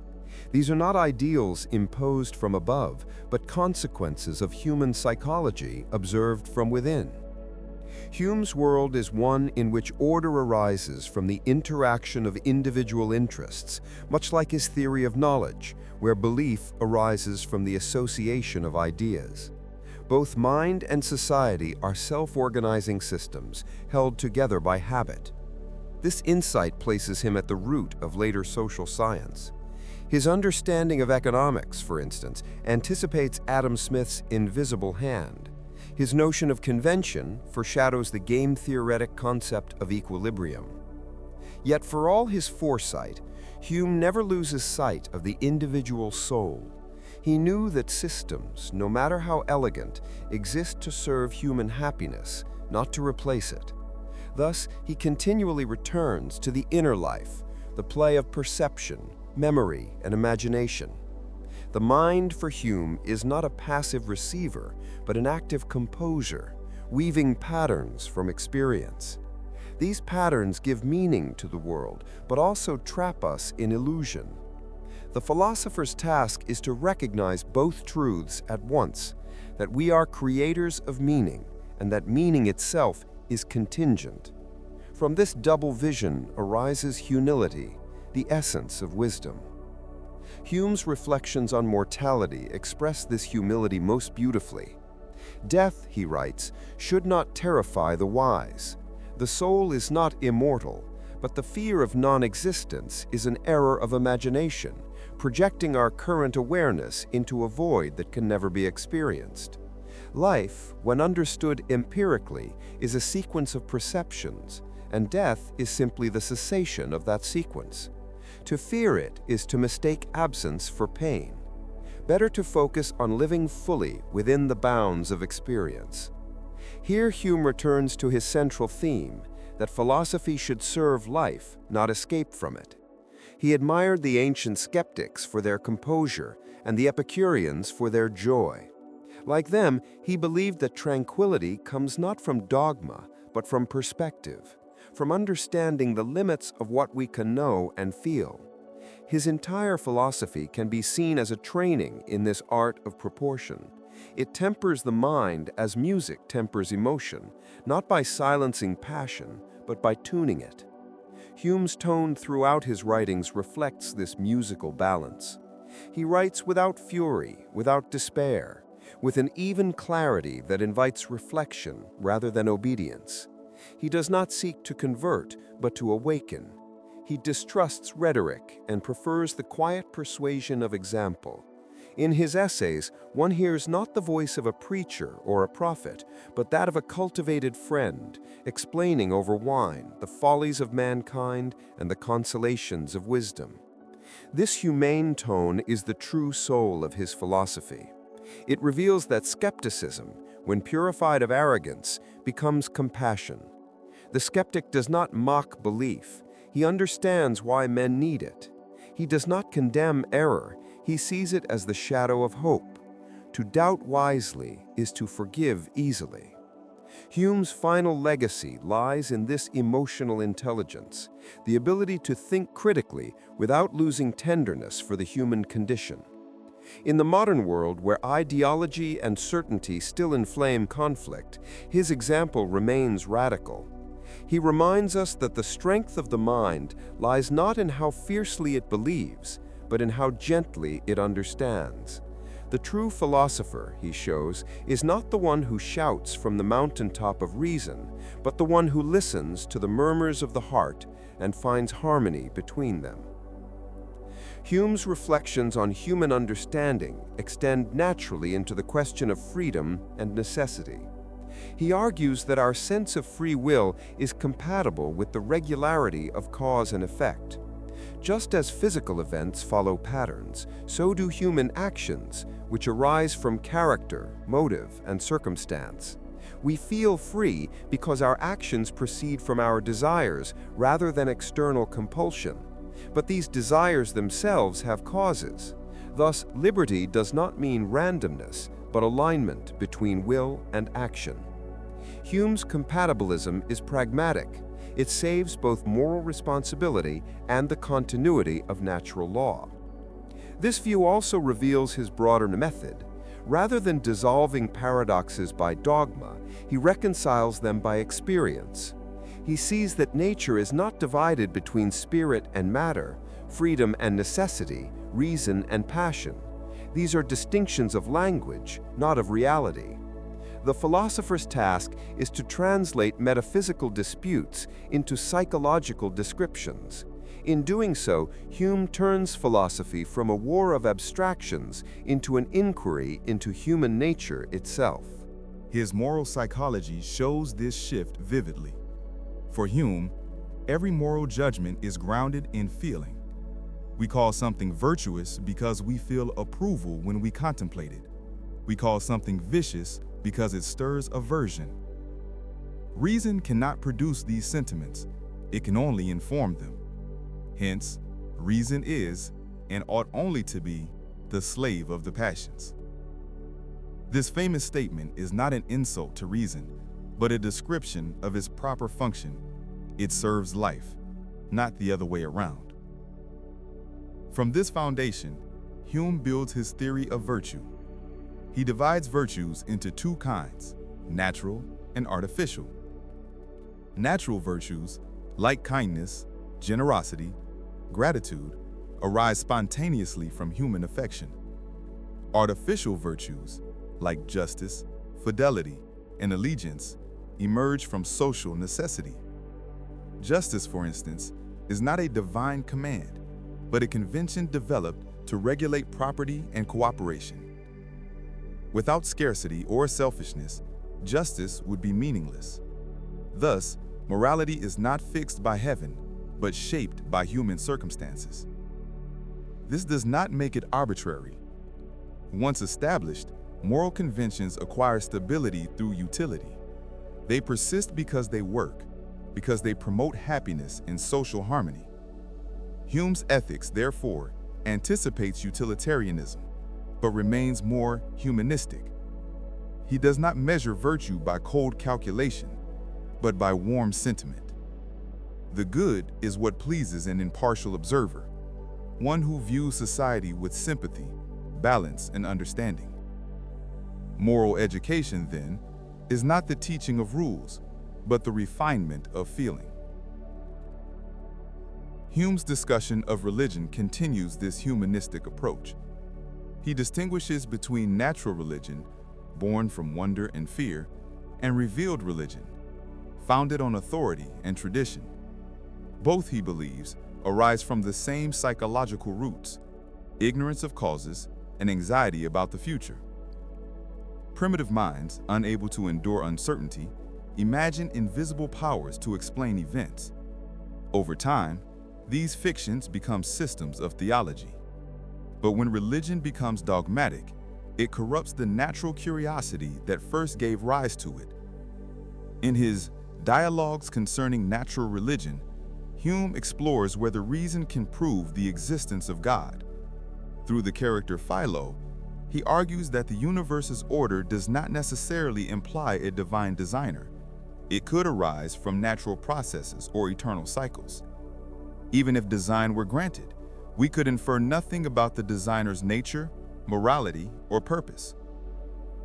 These are not ideals imposed from above, but consequences of human psychology observed from within. Hume's world is one in which order arises from the interaction of individual interests, much like his theory of knowledge, where belief arises from the association of ideas. Both mind and society are self-organizing systems held together by habit. This insight places him at the root of later social science. His understanding of economics, for instance, anticipates Adam Smith's invisible hand. His notion of convention foreshadows the game-theoretic concept of equilibrium. Yet for all his foresight, Hume never loses sight of the individual soul. He knew that systems, no matter how elegant, exist to serve human happiness, not to replace it. Thus, he continually returns to the inner life, the play of perception, memory, and imagination. The mind for Hume is not a passive receiver, but an active composer, weaving patterns from experience. These patterns give meaning to the world, but also trap us in illusion. The philosopher's task is to recognize both truths at once, that we are creators of meaning, and that meaning itself is contingent. From this double vision arises humility, the essence of wisdom. Hume's reflections on mortality express this humility most beautifully. Death, he writes, should not terrify the wise. The soul is not immortal, but the fear of non-existence is an error of imagination, projecting our current awareness into a void that can never be experienced. Life, when understood empirically, is a sequence of perceptions, and death is simply the cessation of that sequence. To fear it is to mistake absence for pain. Better to focus on living fully within the bounds of experience. Here Hume returns to his central theme, that philosophy should serve life, not escape from it. He admired the ancient skeptics for their composure and the Epicureans for their joy. Like them, he believed that tranquility comes not from dogma, but from perspective, from understanding the limits of what we can know and feel. His entire philosophy can be seen as a training in this art of proportion. It tempers the mind as music tempers emotion, not by silencing passion, but by tuning it. Hume's tone throughout his writings reflects this musical balance. He writes without fury, without despair, with an even clarity that invites reflection rather than obedience. He does not seek to convert, but to awaken. He distrusts rhetoric and prefers the quiet persuasion of example. In his essays, one hears not the voice of a preacher or a prophet, but that of a cultivated friend, explaining over wine the follies of mankind and the consolations of wisdom. This humane tone is the true soul of his philosophy. It reveals that skepticism, when purified of arrogance, becomes compassion. The skeptic does not mock belief. He understands why men need it. He does not condemn error. He sees it as the shadow of hope. To doubt wisely is to forgive easily. Hume's final legacy lies in this emotional intelligence, the ability to think critically without losing tenderness for the human condition. In the modern world, where ideology and certainty still inflame conflict, his example remains radical. He reminds us that the strength of the mind lies not in how fiercely it believes, but in how gently it understands. The true philosopher, he shows, is not the one who shouts from the mountaintop of reason, but the one who listens to the murmurs of the heart and finds harmony between them. Hume's reflections on human understanding extend naturally into the question of freedom and necessity. He argues that our sense of free will is compatible with the regularity of cause and effect. Just as physical events follow patterns, so do human actions, which arise from character, motive, and circumstance. We feel free because our actions proceed from our desires rather than external compulsion. But these desires themselves have causes. Thus, liberty does not mean randomness, but alignment between will and action. Hume's compatibilism is pragmatic. It saves both moral responsibility and the continuity of natural law. This view also reveals his broader method. Rather than dissolving paradoxes by dogma, he reconciles them by experience. He sees that nature is not divided between spirit and matter, freedom and necessity, reason and passion. These are distinctions of language, not of reality. The philosopher's task is to translate metaphysical disputes into psychological descriptions. In doing so, Hume turns philosophy from a war of abstractions into an inquiry into human nature itself. His moral psychology shows this shift vividly. For Hume, every moral judgment is grounded in feeling. We call something virtuous because we feel approval when we contemplate it. We call something vicious because it stirs aversion. Reason cannot produce these sentiments. It can only inform them. Hence, reason is, and ought only to be, the slave of the passions. This famous statement is not an insult to reason, but a description of its proper function. It serves life, not the other way around. From this foundation, Hume builds his theory of virtue. He divides virtues into two kinds, natural and artificial. Natural virtues, like kindness, generosity, gratitude, arise spontaneously from human affection. Artificial virtues, like justice, fidelity, and allegiance, emerge from social necessity. Justice, for instance, is not a divine command, but a convention developed to regulate property and cooperation. Without scarcity or selfishness, justice would be meaningless. Thus, morality is not fixed by heaven, but shaped by human circumstances. This does not make it arbitrary. Once established, moral conventions acquire stability through utility. They persist because they work, because they promote happiness and social harmony. Hume's ethics, therefore, anticipates utilitarianism, but remains more humanistic. He does not measure virtue by cold calculation, but by warm sentiment. The good is what pleases an impartial observer, one who views society with sympathy, balance, and understanding. Moral education, then, is not the teaching of rules, but the refinement of feeling. Hume's discussion of religion continues this humanistic approach. He distinguishes between natural religion, born from wonder and fear, and revealed religion, founded on authority and tradition. Both, he believes, arise from the same psychological roots: ignorance of causes and anxiety about the future. Primitive minds, unable to endure uncertainty, imagine invisible powers to explain events. Over time, these fictions become systems of theology. But when religion becomes dogmatic, it corrupts the natural curiosity that first gave rise to it. In his Dialogues Concerning Natural Religion, Hume explores whether reason can prove the existence of God. Through the character Philo, he argues that the universe's order does not necessarily imply a divine designer. It could arise from natural processes or eternal cycles. Even if design were granted, we could infer nothing about the designer's nature, morality, or purpose.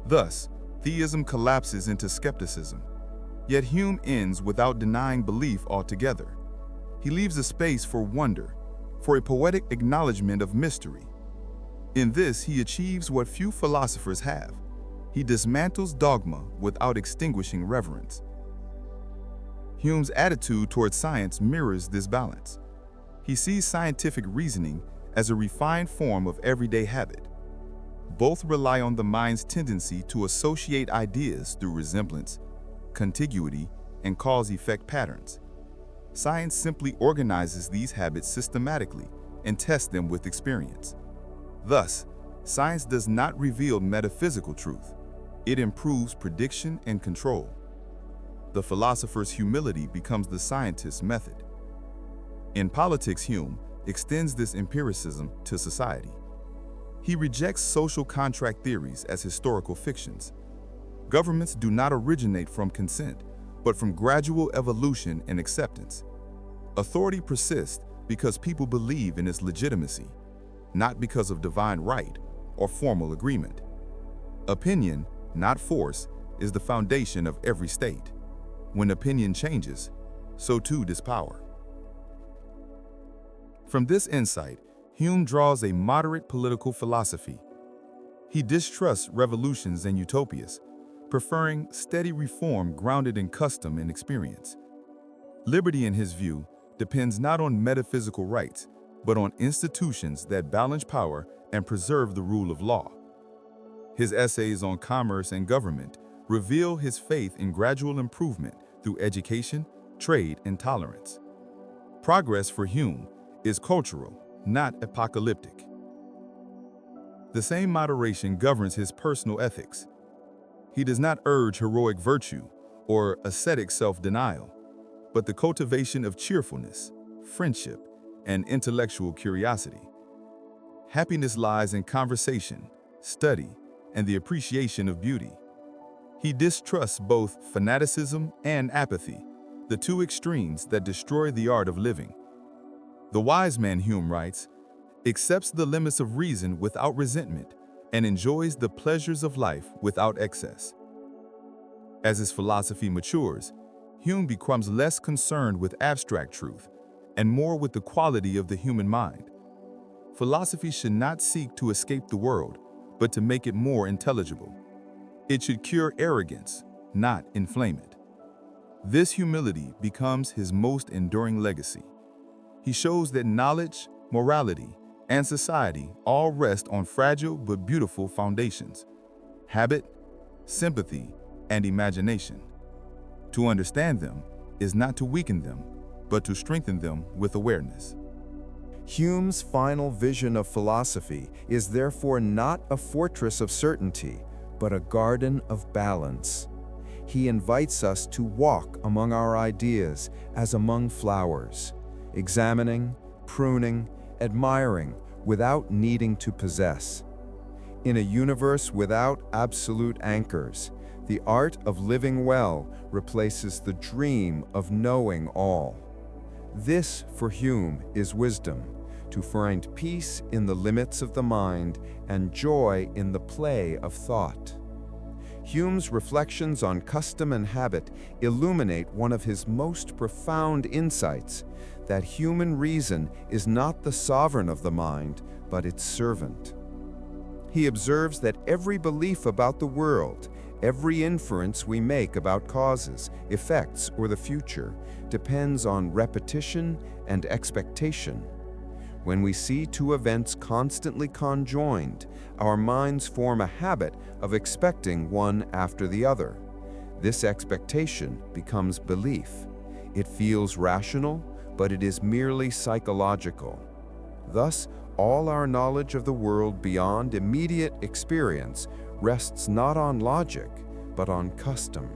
Thus, theism collapses into skepticism. Yet Hume ends without denying belief altogether. He leaves a space for wonder, for a poetic acknowledgement of mystery. In this, he achieves what few philosophers have. He dismantles dogma without extinguishing reverence. Hume's attitude towards science mirrors this balance. He sees scientific reasoning as a refined form of everyday habit. Both rely on the mind's tendency to associate ideas through resemblance, contiguity, and cause-effect patterns. Science simply organizes these habits systematically and tests them with experience. Thus, science does not reveal metaphysical truth. It improves prediction and control. The philosopher's humility becomes the scientist's method. In politics, Hume extends this empiricism to society. He rejects social contract theories as historical fictions. Governments do not originate from consent, but from gradual evolution and acceptance. Authority persists because people believe in its legitimacy, not because of divine right or formal agreement. Opinion, not force, is the foundation of every state. When opinion changes, so too does power. From this insight, Hume draws a moderate political philosophy. He distrusts revolutions and utopias, preferring steady reform grounded in custom and experience. Liberty, in his view, depends not on metaphysical rights, but on institutions that balance power and preserve the rule of law. His essays on commerce and government reveal his faith in gradual improvement through education, trade, and tolerance. Progress for Hume is cultural, not apocalyptic. The same moderation governs his personal ethics. He does not urge heroic virtue or ascetic self-denial, but the cultivation of cheerfulness, friendship, and intellectual curiosity. Happiness lies in conversation, study, and the appreciation of beauty. He distrusts both fanaticism and apathy, the two extremes that destroy the art of living. The wise man, Hume writes, accepts the limits of reason without resentment and enjoys the pleasures of life without excess. As his philosophy matures, Hume becomes less concerned with abstract truth and more with the quality of the human mind. Philosophy should not seek to escape the world, but to make it more intelligible. It should cure arrogance, not inflame it. This humility becomes his most enduring legacy. He shows that knowledge, morality, and society all rest on fragile but beautiful foundations: habit, sympathy, and imagination. To understand them is not to weaken them, but to strengthen them with awareness. Hume's final vision of philosophy is therefore not a fortress of certainty, but a garden of balance. He invites us to walk among our ideas as among flowers, examining, pruning, admiring, without needing to possess. In a universe without absolute anchors, the art of living well replaces the dream of knowing all. This, for Hume, is wisdom, to find peace in the limits of the mind and joy in the play of thought. Hume's reflections on custom and habit illuminate one of his most profound insights, that human reason is not the sovereign of the mind, but its servant. He observes that every belief about the world, every inference we make about causes, effects, or the future, depends on repetition and expectation. When we see two events constantly conjoined, our minds form a habit of expecting one after the other. This expectation becomes belief. It feels rational, but it is merely psychological. Thus, all our knowledge of the world beyond immediate experience rests not on logic, but on custom.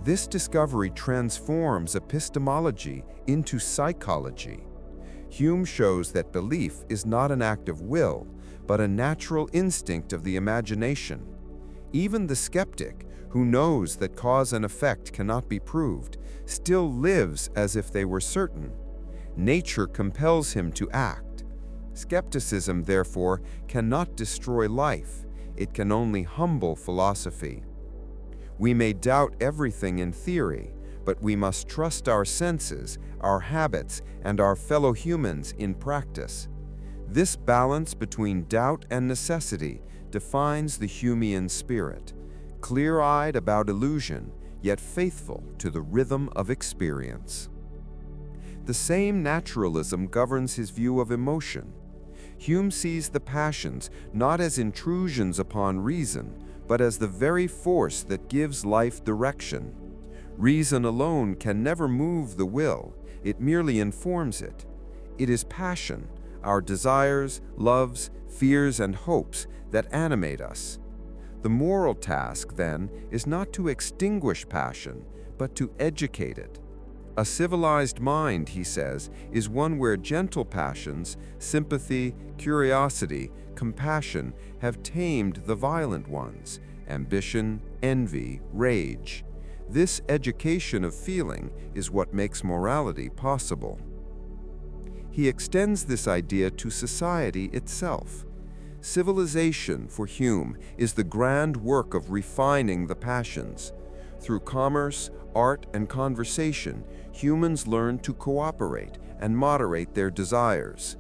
This discovery transforms epistemology into psychology. Hume shows that belief is not an act of will, but a natural instinct of the imagination. Even the skeptic, who knows that cause and effect cannot be proved, still lives as if they were certain. Nature compels him to act. Skepticism, therefore, cannot destroy life. It can only humble philosophy. We may doubt everything in theory, but we must trust our senses, our habits, and our fellow humans in practice. This balance between doubt and necessity defines the Humean spirit, clear-eyed about illusion, yet faithful to the rhythm of experience. The same naturalism governs his view of emotion. Hume sees the passions not as intrusions upon reason, but as the very force that gives life direction. Reason alone can never move the will, it merely informs it. It is passion, our desires, loves, fears, and hopes that animate us. The moral task, then, is not to extinguish passion, but to educate it. A civilized mind, he says, is one where gentle passions, sympathy, curiosity, compassion have tamed the violent ones, ambition, envy, rage. This education of feeling is what makes morality possible. He extends this idea to society itself. Civilization, for Hume, is the grand work of refining the passions. Through commerce, art, and conversation, humans learn to cooperate and moderate their desires.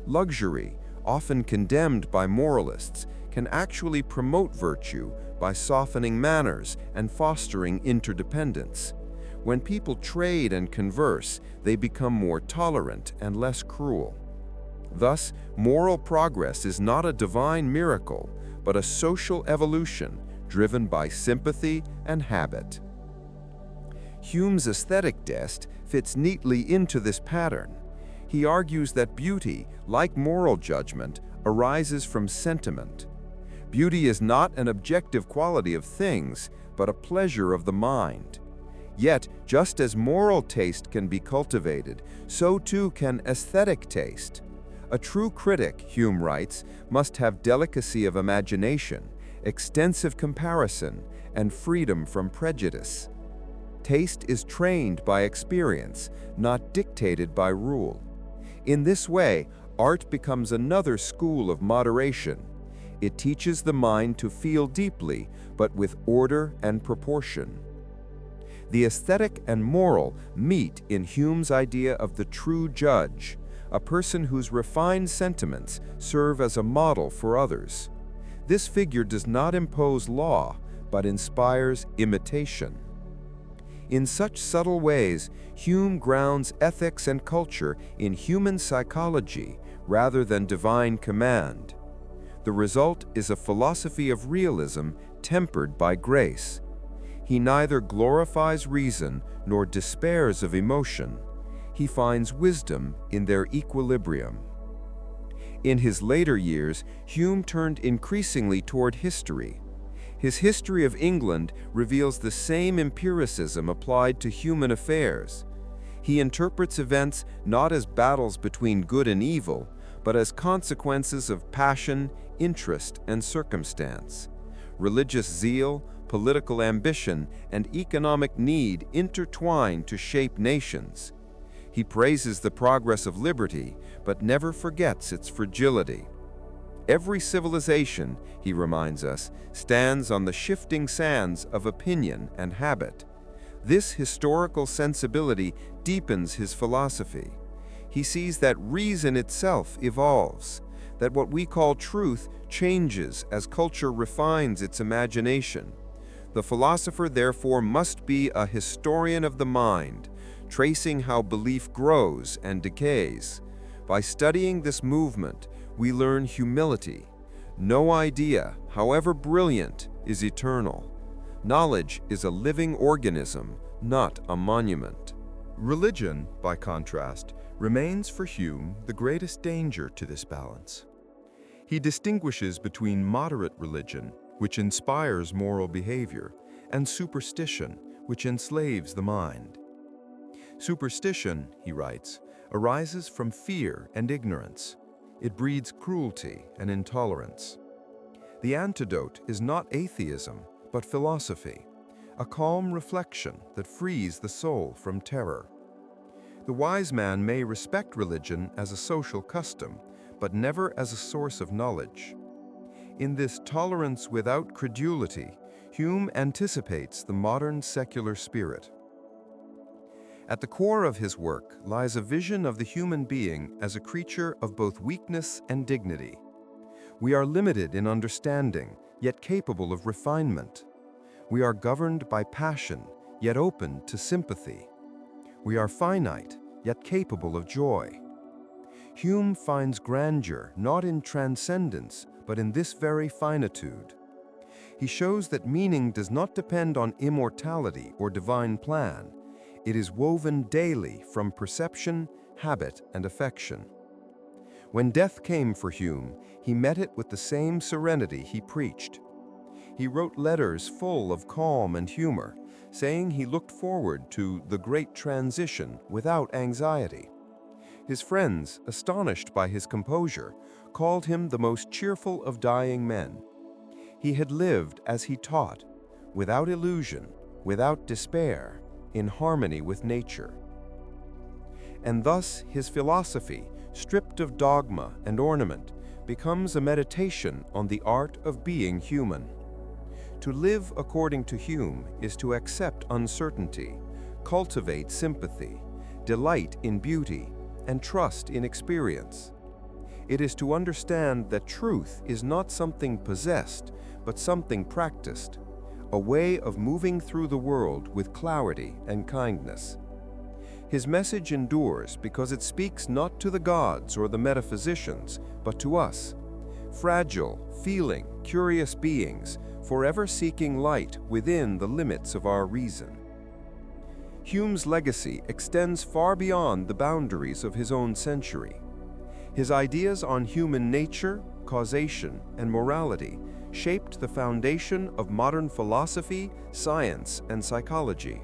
Luxury, often condemned by moralists, can actually promote virtue by softening manners and fostering interdependence. When people trade and converse, they become more tolerant and less cruel. Thus, moral progress is not a divine miracle, but a social evolution driven by sympathy and habit. Hume's aesthetic test fits neatly into this pattern. He argues that beauty, like moral judgment, arises from sentiment. Beauty is not an objective quality of things, but a pleasure of the mind. Yet, just as moral taste can be cultivated, so too can aesthetic taste. A true critic, Hume writes, must have delicacy of imagination, extensive comparison, and freedom from prejudice. Taste is trained by experience, not dictated by rule. In this way, art becomes another school of moderation. It teaches the mind to feel deeply, but with order and proportion. The aesthetic and moral meet in Hume's idea of the true judge, a person whose refined sentiments serve as a model for others. This figure does not impose law, but inspires imitation. In such subtle ways, Hume grounds ethics and culture in human psychology rather than divine command. The result is a philosophy of realism tempered by grace. He neither glorifies reason nor despairs of emotion. He finds wisdom in their equilibrium. In his later years, Hume turned increasingly toward history. His History of England reveals the same empiricism applied to human affairs. He interprets events not as battles between good and evil, but as consequences of passion, interest, and circumstance. Religious zeal, political ambition, and economic need intertwine to shape nations. He praises the progress of liberty, but never forgets its fragility. Every civilization, he reminds us, stands on the shifting sands of opinion and habit. This historical sensibility deepens his philosophy. He sees that reason itself evolves, that what we call truth changes as culture refines its imagination. The philosopher, therefore, must be a historian of the mind, tracing how belief grows and decays. By studying this movement, we learn humility. No idea, however brilliant, is eternal. Knowledge is a living organism, not a monument. Religion, by contrast, remains for Hume the greatest danger to this balance. He distinguishes between moderate religion, which inspires moral behavior, and superstition, which enslaves the mind. Superstition, he writes, arises from fear and ignorance. It breeds cruelty and intolerance. The antidote is not atheism, but philosophy, a calm reflection that frees the soul from terror. The wise man may respect religion as a social custom, but never as a source of knowledge. In this tolerance without credulity, Hume anticipates the modern secular spirit. At the core of his work lies a vision of the human being as a creature of both weakness and dignity. We are limited in understanding, yet capable of refinement. We are governed by passion, yet open to sympathy. We are finite, yet capable of joy. Hume finds grandeur not in transcendence, but in this very finitude. He shows that meaning does not depend on immortality or divine plan. It is woven daily from perception, habit, and affection. When death came for Hume, he met it with the same serenity he preached. He wrote letters full of calm and humor, saying he looked forward to the great transition without anxiety. His friends, astonished by his composure, called him the most cheerful of dying men. He had lived as he taught, without illusion, without despair, in harmony with nature. And thus his philosophy, stripped of dogma and ornament, becomes a meditation on the art of being human. To live according to Hume is to accept uncertainty, cultivate sympathy, delight in beauty, and trust in experience. It is to understand that truth is not something possessed, but something practiced, a way of moving through the world with clarity and kindness. His message endures because it speaks not to the gods or the metaphysicians, but to us, fragile, feeling, curious beings, forever seeking light within the limits of our reason. Hume's legacy extends far beyond the boundaries of his own century. His ideas on human nature, causation, and morality shaped the foundation of modern philosophy, science, and psychology.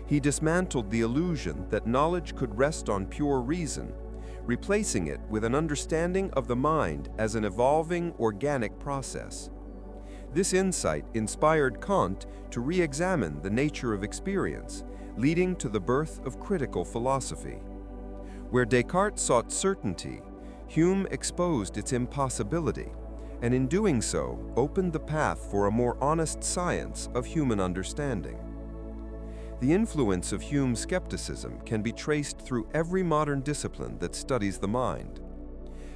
He dismantled the illusion that knowledge could rest on pure reason, replacing it with an understanding of the mind as an evolving, organic process. This insight inspired Kant to re-examine the nature of experience, leading to the birth of critical philosophy. Where Descartes sought certainty, Hume exposed its impossibility, and in doing so, opened the path for a more honest science of human understanding. The influence of Hume's skepticism can be traced through every modern discipline that studies the mind.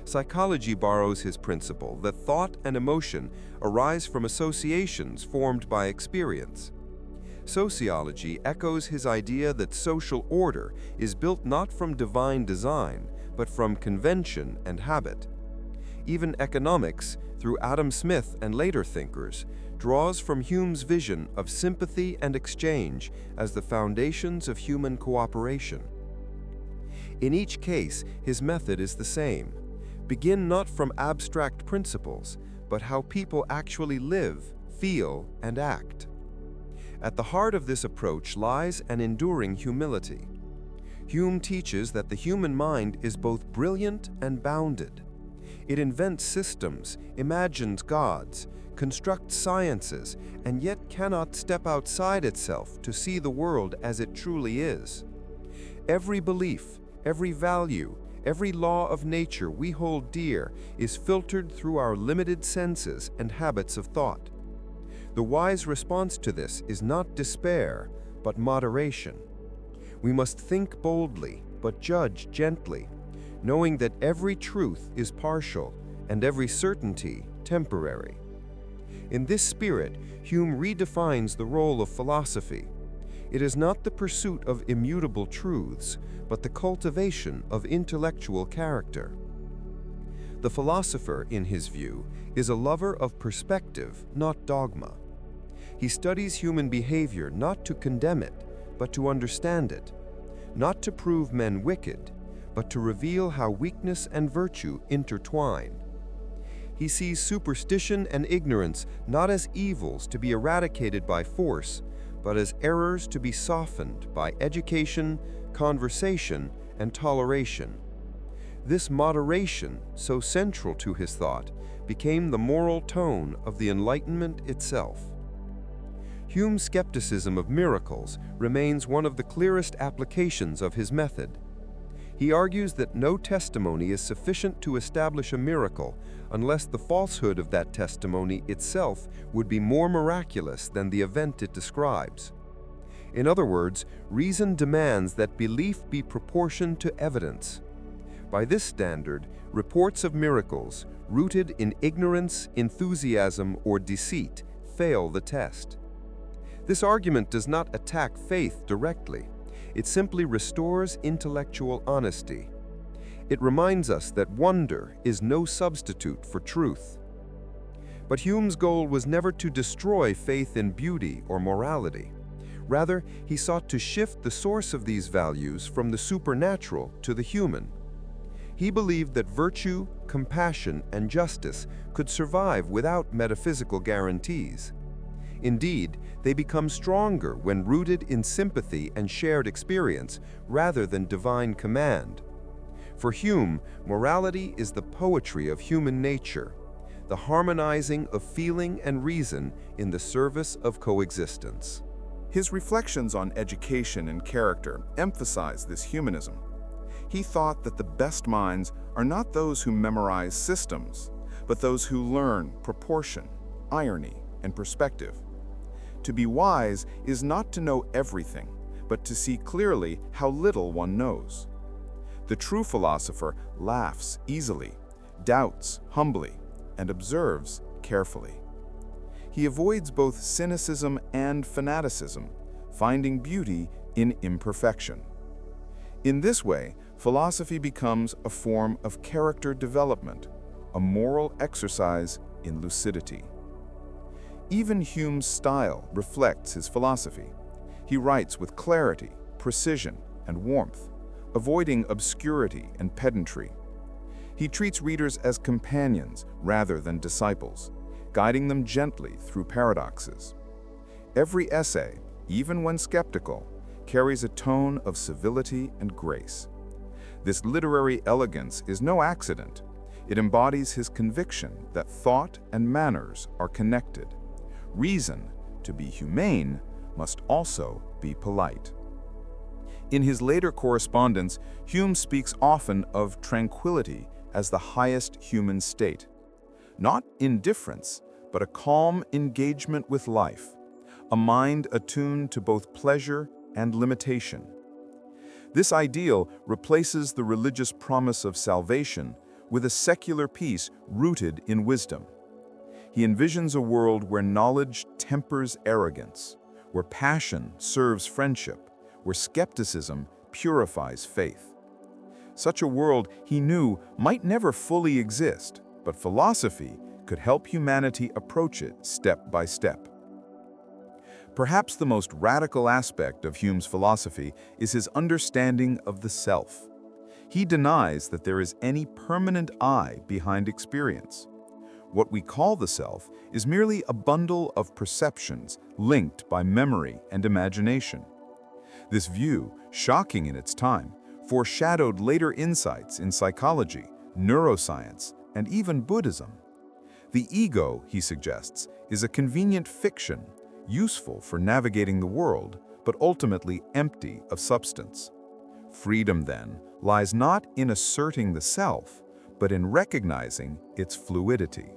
Psychology borrows his principle that thought and emotion arise from associations formed by experience. Sociology echoes his idea that social order is built not from divine design, but from convention and habit. Even economics, through Adam Smith and later thinkers, draws from Hume's vision of sympathy and exchange as the foundations of human cooperation. In each case, his method is the same. Begin not from abstract principles, but how people actually live, feel, and act. At the heart of this approach lies an enduring humility. Hume teaches that the human mind is both brilliant and bounded. It invents systems, imagines gods, constructs sciences, and yet cannot step outside itself to see the world as it truly is. Every belief, every value, every law of nature we hold dear is filtered through our limited senses and habits of thought. The wise response to this is not despair, but moderation. We must think boldly, but judge gently, knowing that every truth is partial and every certainty temporary. In this spirit, Hume redefines the role of philosophy. It is not the pursuit of immutable truths, but the cultivation of intellectual character. The philosopher, in his view, is a lover of perspective, not dogma. He studies human behavior not to condemn it, but to understand it, not to prove men wicked, but to reveal how weakness and virtue intertwine. He sees superstition and ignorance not as evils to be eradicated by force, but as errors to be softened by education, conversation, and toleration. This moderation, so central to his thought, became the moral tone of the Enlightenment itself. Hume's skepticism of miracles remains one of the clearest applications of his method. He argues that no testimony is sufficient to establish a miracle unless the falsehood of that testimony itself would be more miraculous than the event it describes. In other words, reason demands that belief be proportioned to evidence. By this standard, reports of miracles, rooted in ignorance, enthusiasm, or deceit, fail the test. This argument does not attack faith directly. It simply restores intellectual honesty. It reminds us that wonder is no substitute for truth. But Hume's goal was never to destroy faith in beauty or morality. Rather, he sought to shift the source of these values from the supernatural to the human. He believed that virtue, compassion, and justice could survive without metaphysical guarantees. Indeed, they become stronger when rooted in sympathy and shared experience rather than divine command. For Hume, morality is the poetry of human nature, the harmonizing of feeling and reason in the service of coexistence. His reflections on education and character emphasize this humanism. He thought that the best minds are not those who memorize systems, but those who learn proportion, irony, and perspective. To be wise is not to know everything, but to see clearly how little one knows. The true philosopher laughs easily, doubts humbly, and observes carefully. He avoids both cynicism and fanaticism, finding beauty in imperfection. In this way, philosophy becomes a form of character development, a moral exercise in lucidity. Even Hume's style reflects his philosophy. He writes with clarity, precision, and warmth, avoiding obscurity and pedantry. He treats readers as companions rather than disciples, guiding them gently through paradoxes. Every essay, even when skeptical, carries a tone of civility and grace. This literary elegance is no accident. It embodies his conviction that thought and manners are connected. Reason, to be humane, must also be polite. In his later correspondence, Hume speaks often of tranquility as the highest human state. Not indifference, but a calm engagement with life, a mind attuned to both pleasure and limitation. This ideal replaces the religious promise of salvation with a secular peace rooted in wisdom. He envisions a world where knowledge tempers arrogance, where passion serves friendship, where skepticism purifies faith. Such a world, he knew, might never fully exist, but philosophy could help humanity approach it step by step. Perhaps the most radical aspect of Hume's philosophy is his understanding of the self. He denies that there is any permanent I behind experience. What we call the self is merely a bundle of perceptions linked by memory and imagination. This view, shocking in its time, foreshadowed later insights in psychology, neuroscience, and even Buddhism. The ego, he suggests, is a convenient fiction, useful for navigating the world, but ultimately empty of substance. Freedom, then, lies not in asserting the self, but in recognizing its fluidity.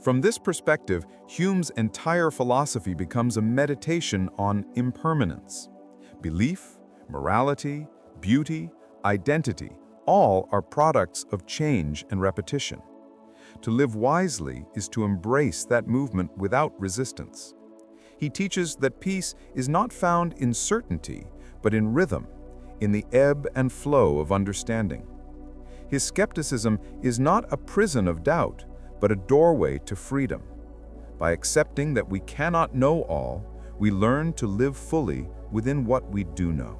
From this perspective, Hume's entire philosophy becomes a meditation on impermanence. Belief, morality, beauty, identity, all are products of change and repetition. To live wisely is to embrace that movement without resistance. He teaches that peace is not found in certainty, but in rhythm, in the ebb and flow of understanding. His skepticism is not a prison of doubt, but a doorway to freedom. By accepting that we cannot know all, we learn to live fully within what we do know.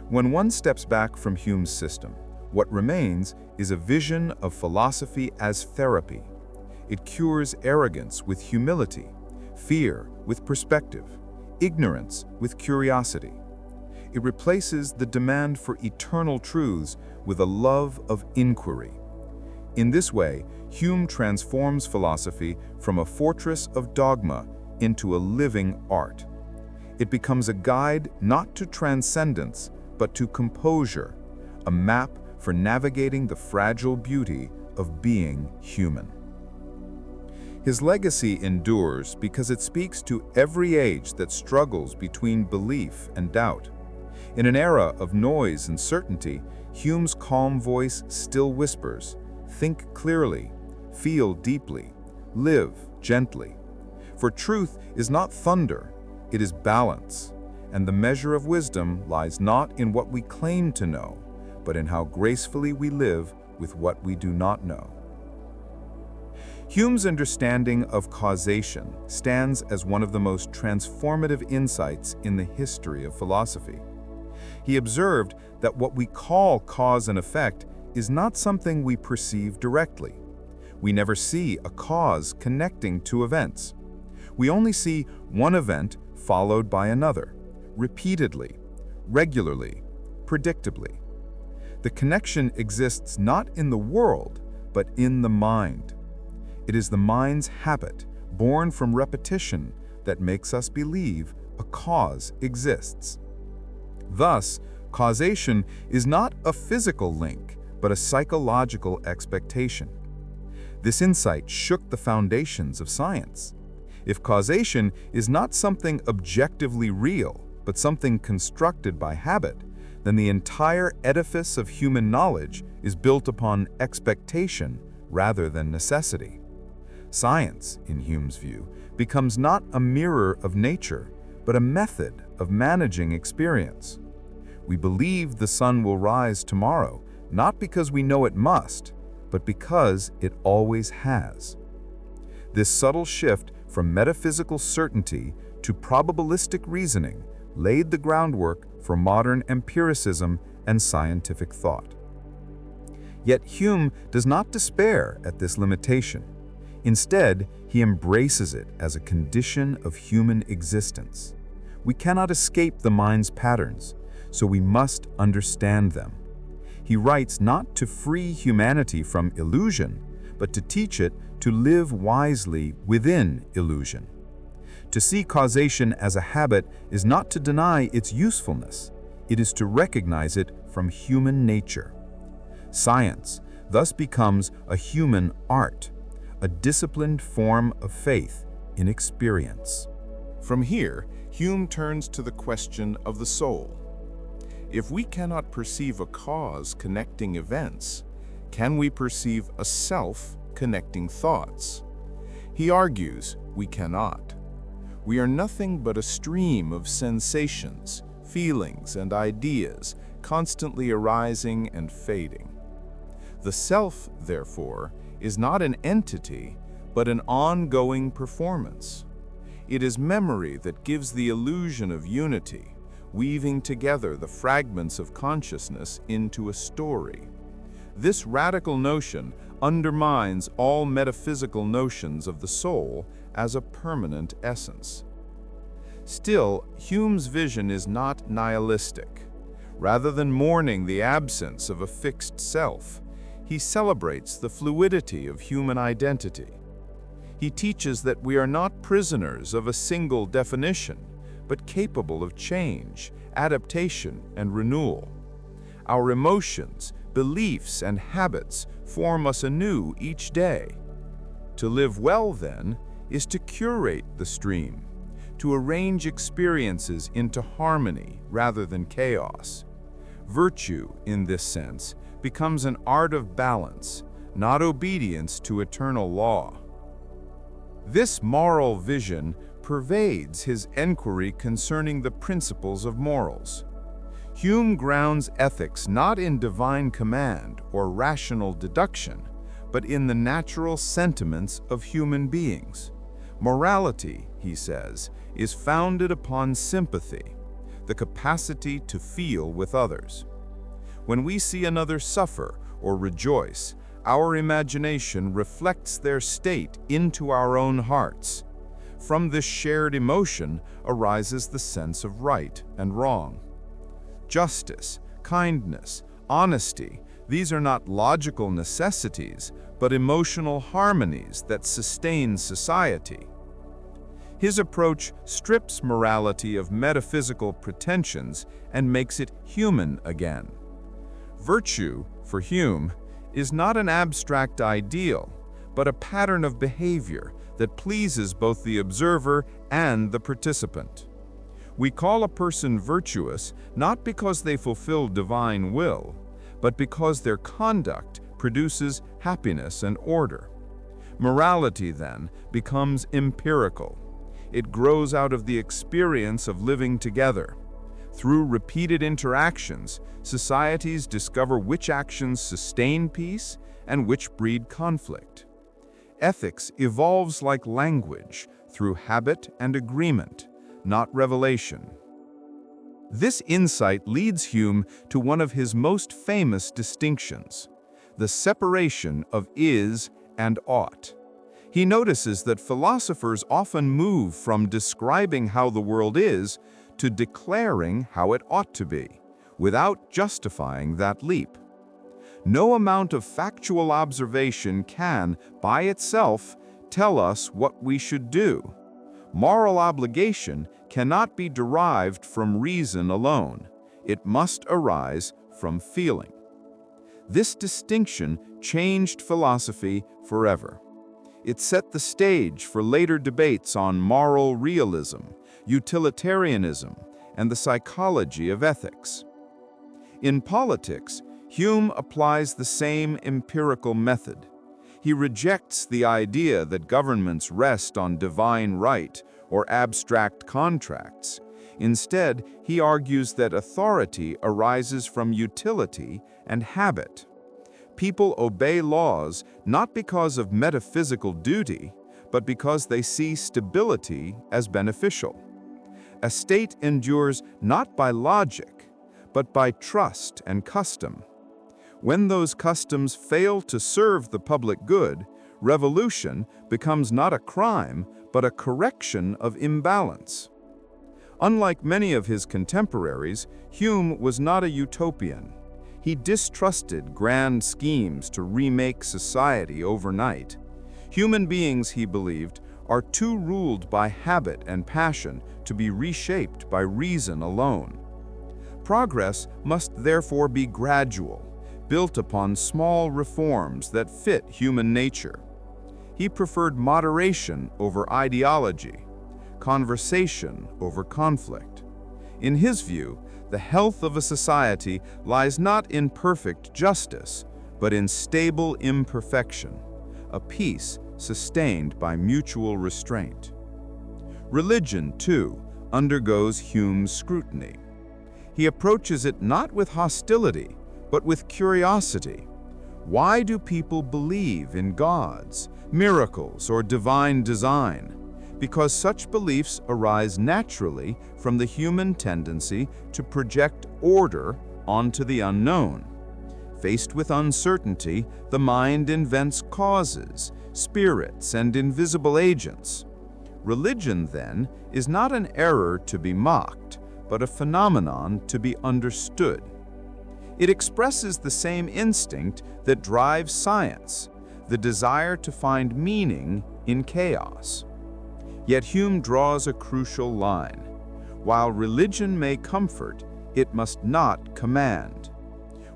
When one steps back from Hume's system, what remains is a vision of philosophy as therapy. It cures arrogance with humility, fear with perspective, ignorance with curiosity. It replaces the demand for eternal truths with a love of inquiry. In this way, Hume transforms philosophy from a fortress of dogma into a living art. It becomes a guide not to transcendence, but to composure, a map for navigating the fragile beauty of being human. His legacy endures because it speaks to every age that struggles between belief and doubt. In an era of noise and certainty, Hume's calm voice still whispers, "Think clearly, feel deeply, live gently." For truth is not thunder, it is balance, and the measure of wisdom lies not in what we claim to know, but in how gracefully we live with what we do not know. Hume's understanding of causation stands as one of the most transformative insights in the history of philosophy. He observed that what we call cause and effect is not something we perceive directly. We never see a cause connecting two events. We only see one event followed by another, repeatedly, regularly, predictably. The connection exists not in the world, but in the mind. It is the mind's habit, born from repetition, that makes us believe a cause exists. Thus, causation is not a physical link, but a psychological expectation. This insight shook the foundations of science. If causation is not something objectively real, but something constructed by habit, then the entire edifice of human knowledge is built upon expectation rather than necessity. Science, in Hume's view, becomes not a mirror of nature, but a method of managing experience. We believe the sun will rise tomorrow, not because we know it must, but because it always has. This subtle shift from metaphysical certainty to probabilistic reasoning laid the groundwork for modern empiricism and scientific thought. Yet Hume does not despair at this limitation. Instead, he embraces it as a condition of human existence. We cannot escape the mind's patterns, so we must understand them. He writes not to free humanity from illusion, but to teach it to live wisely within illusion. To see causation as a habit is not to deny its usefulness, it is to recognize it from human nature. Science thus becomes a human art, a disciplined form of faith in experience. From here, Hume turns to the question of the soul. If we cannot perceive a cause connecting events, can we perceive a self connecting thoughts? He argues we cannot. We are nothing but a stream of sensations, feelings, and ideas constantly arising and fading. The self, therefore, is not an entity, but an ongoing performance. It is memory that gives the illusion of unity, weaving together the fragments of consciousness into a story. This radical notion undermines all metaphysical notions of the soul as a permanent essence. Still, Hume's vision is not nihilistic. Rather than mourning the absence of a fixed self, he celebrates the fluidity of human identity. He teaches that we are not prisoners of a single definition, but capable of change, adaptation, and renewal. Our emotions, beliefs, and habits form us anew each day. To live well, then, is to curate the stream, to arrange experiences into harmony rather than chaos. Virtue, in this sense, becomes an art of balance, not obedience to eternal law. This moral vision pervades his enquiry concerning the principles of morals. Hume grounds ethics not in divine command or rational deduction, but in the natural sentiments of human beings. Morality, he says, is founded upon sympathy, the capacity to feel with others. When we see another suffer or rejoice, our imagination reflects their state into our own hearts. From this shared emotion arises the sense of right and wrong. Justice, kindness, honesty, these are not logical necessities, but emotional harmonies that sustain society. His approach strips morality of metaphysical pretensions and makes it human again. Virtue, for Hume, is not an abstract ideal, but a pattern of behavior that pleases both the observer and the participant. We call a person virtuous not because they fulfill divine will, but because their conduct produces happiness and order. Morality, then, becomes empirical. It grows out of the experience of living together. Through repeated interactions, societies discover which actions sustain peace and which breed conflict. Ethics evolves like language, through habit and agreement, not revelation. This insight leads Hume to one of his most famous distinctions, the separation of is and ought. He notices that philosophers often move from describing how the world is to declaring how it ought to be, without justifying that leap. No amount of factual observation can, by itself, tell us what we should do. Moral obligation cannot be derived from reason alone. It must arise from feeling. This distinction changed philosophy forever. It set the stage for later debates on moral realism, utilitarianism, and the psychology of ethics. In politics, Hume applies the same empirical method. He rejects the idea that governments rest on divine right or abstract contracts. Instead, he argues that authority arises from utility and habit. People obey laws not because of metaphysical duty, but because they see stability as beneficial. A state endures not by logic, but by trust and custom. When those customs fail to serve the public good, revolution becomes not a crime, but a correction of imbalance. Unlike many of his contemporaries, Hume was not a utopian. He distrusted grand schemes to remake society overnight. Human beings, he believed, are too ruled by habit and passion to be reshaped by reason alone. Progress must therefore be gradual, built upon small reforms that fit human nature. He preferred moderation over ideology, conversation over conflict. In his view, the health of a society lies not in perfect justice, but in stable imperfection, a peace sustained by mutual restraint. Religion, too, undergoes Hume's scrutiny. He approaches it not with hostility, but with curiosity. Why do people believe in gods, miracles, or divine design? Because such beliefs arise naturally from the human tendency to project order onto the unknown. Faced with uncertainty, the mind invents causes, spirits, and invisible agents. Religion, then, is not an error to be mocked, but a phenomenon to be understood. It expresses the same instinct that drives science, the desire to find meaning in chaos. Yet Hume draws a crucial line. While religion may comfort, it must not command.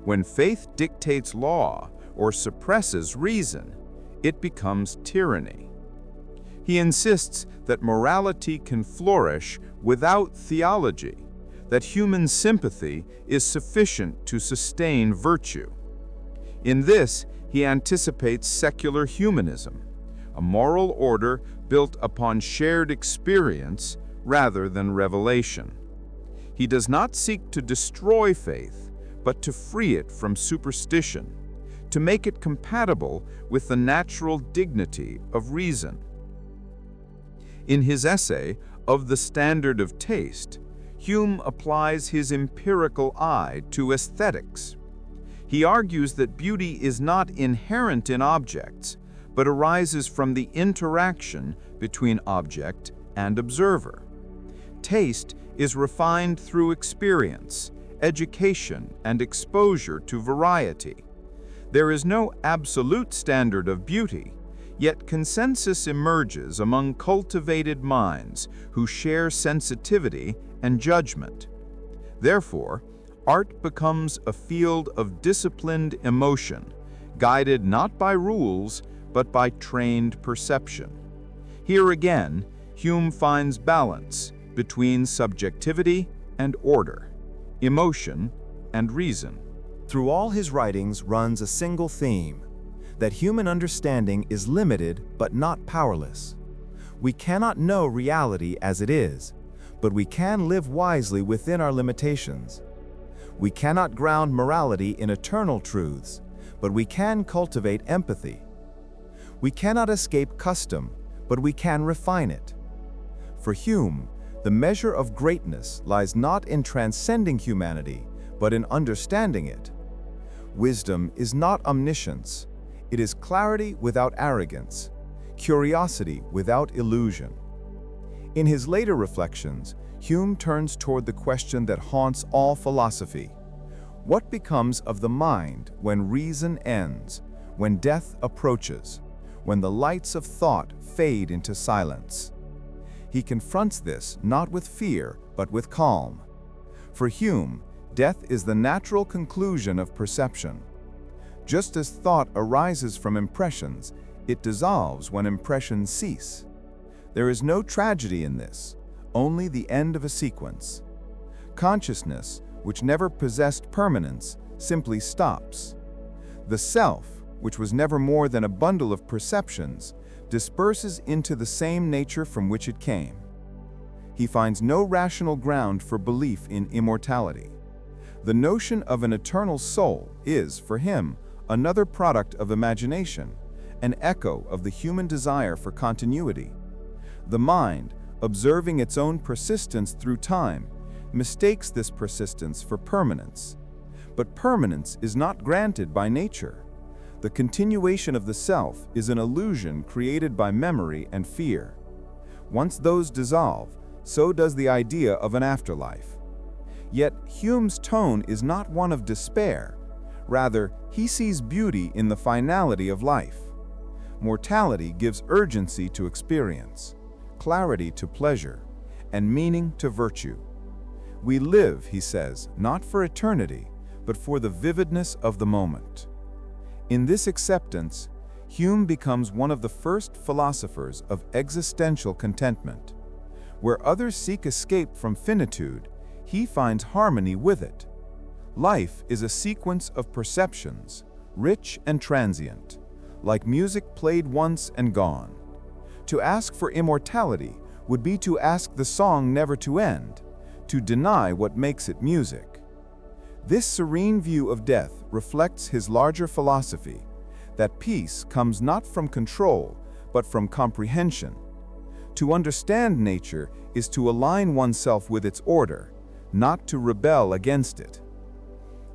When faith dictates law or suppresses reason, it becomes tyranny. He insists that morality can flourish without theology, that human sympathy is sufficient to sustain virtue. In this, he anticipates secular humanism, a moral order built upon shared experience rather than revelation. He does not seek to destroy faith, but to free it from superstition, to make it compatible with the natural dignity of reason. In his essay, Of the Standard of Taste, Hume applies his empirical eye to aesthetics. He argues that beauty is not inherent in objects, but arises from the interaction between object and observer. Taste is refined through experience, education, and exposure to variety. There is no absolute standard of beauty, yet consensus emerges among cultivated minds who share sensitivity and judgment. Therefore, art becomes a field of disciplined emotion, guided not by rules, but by trained perception. Here again, Hume finds balance between subjectivity and order, emotion and reason. Through all his writings runs a single theme, that human understanding is limited but not powerless. We cannot know reality as it is, but we can live wisely within our limitations. We cannot ground morality in eternal truths, but we can cultivate empathy. We cannot escape custom, but we can refine it. For Hume, the measure of greatness lies not in transcending humanity, but in understanding it. Wisdom is not omniscience. It is clarity without arrogance, curiosity without illusion. In his later reflections, Hume turns toward the question that haunts all philosophy. What becomes of the mind when reason ends, when death approaches, when the lights of thought fade into silence? He confronts this not with fear, but with calm. For Hume, death is the natural conclusion of perception. Just as thought arises from impressions, it dissolves when impressions cease. There is no tragedy in this, only the end of a sequence. Consciousness, which never possessed permanence, simply stops. The self, which was never more than a bundle of perceptions, disperses into the same nature from which it came. He finds no rational ground for belief in immortality. The notion of an eternal soul is, for him, another product of imagination, an echo of the human desire for continuity. The mind, observing its own persistence through time, mistakes this persistence for permanence. But permanence is not granted by nature. The continuation of the self is an illusion created by memory and fear. Once those dissolve, so does the idea of an afterlife. Yet Hume's tone is not one of despair. Rather, he sees beauty in the finality of life. Mortality gives urgency to experience, clarity to pleasure, and meaning to virtue. We live, he says, not for eternity, but for the vividness of the moment. In this acceptance, Hume becomes one of the first philosophers of existential contentment. Where others seek escape from finitude, he finds harmony with it. Life is a sequence of perceptions, rich and transient, like music played once and gone. To ask for immortality would be to ask the song never to end, to deny what makes it music. This serene view of death reflects his larger philosophy, that peace comes not from control, but from comprehension. To understand nature is to align oneself with its order, not to rebel against it.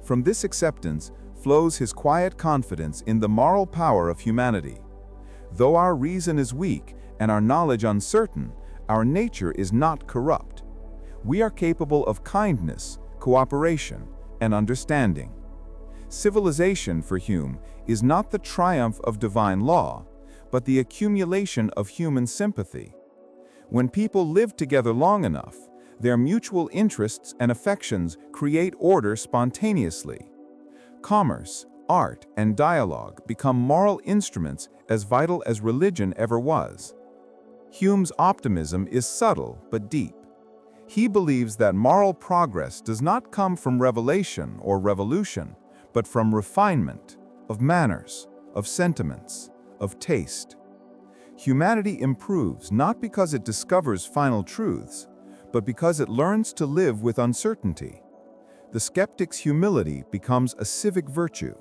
From this acceptance flows his quiet confidence in the moral power of humanity. Though our reason is weak and our knowledge uncertain, our nature is not corrupt. We are capable of kindness, cooperation, and understanding. Civilization, for Hume, is not the triumph of divine law, but the accumulation of human sympathy. When people live together long enough, their mutual interests and affections create order spontaneously. Commerce, art, and dialogue become moral instruments as vital as religion ever was. Hume's optimism is subtle but deep. He believes that moral progress does not come from revelation or revolution, but from refinement of manners, of sentiments, of taste. Humanity improves not because it discovers final truths, but because it learns to live with uncertainty. The skeptic's humility becomes a civic virtue.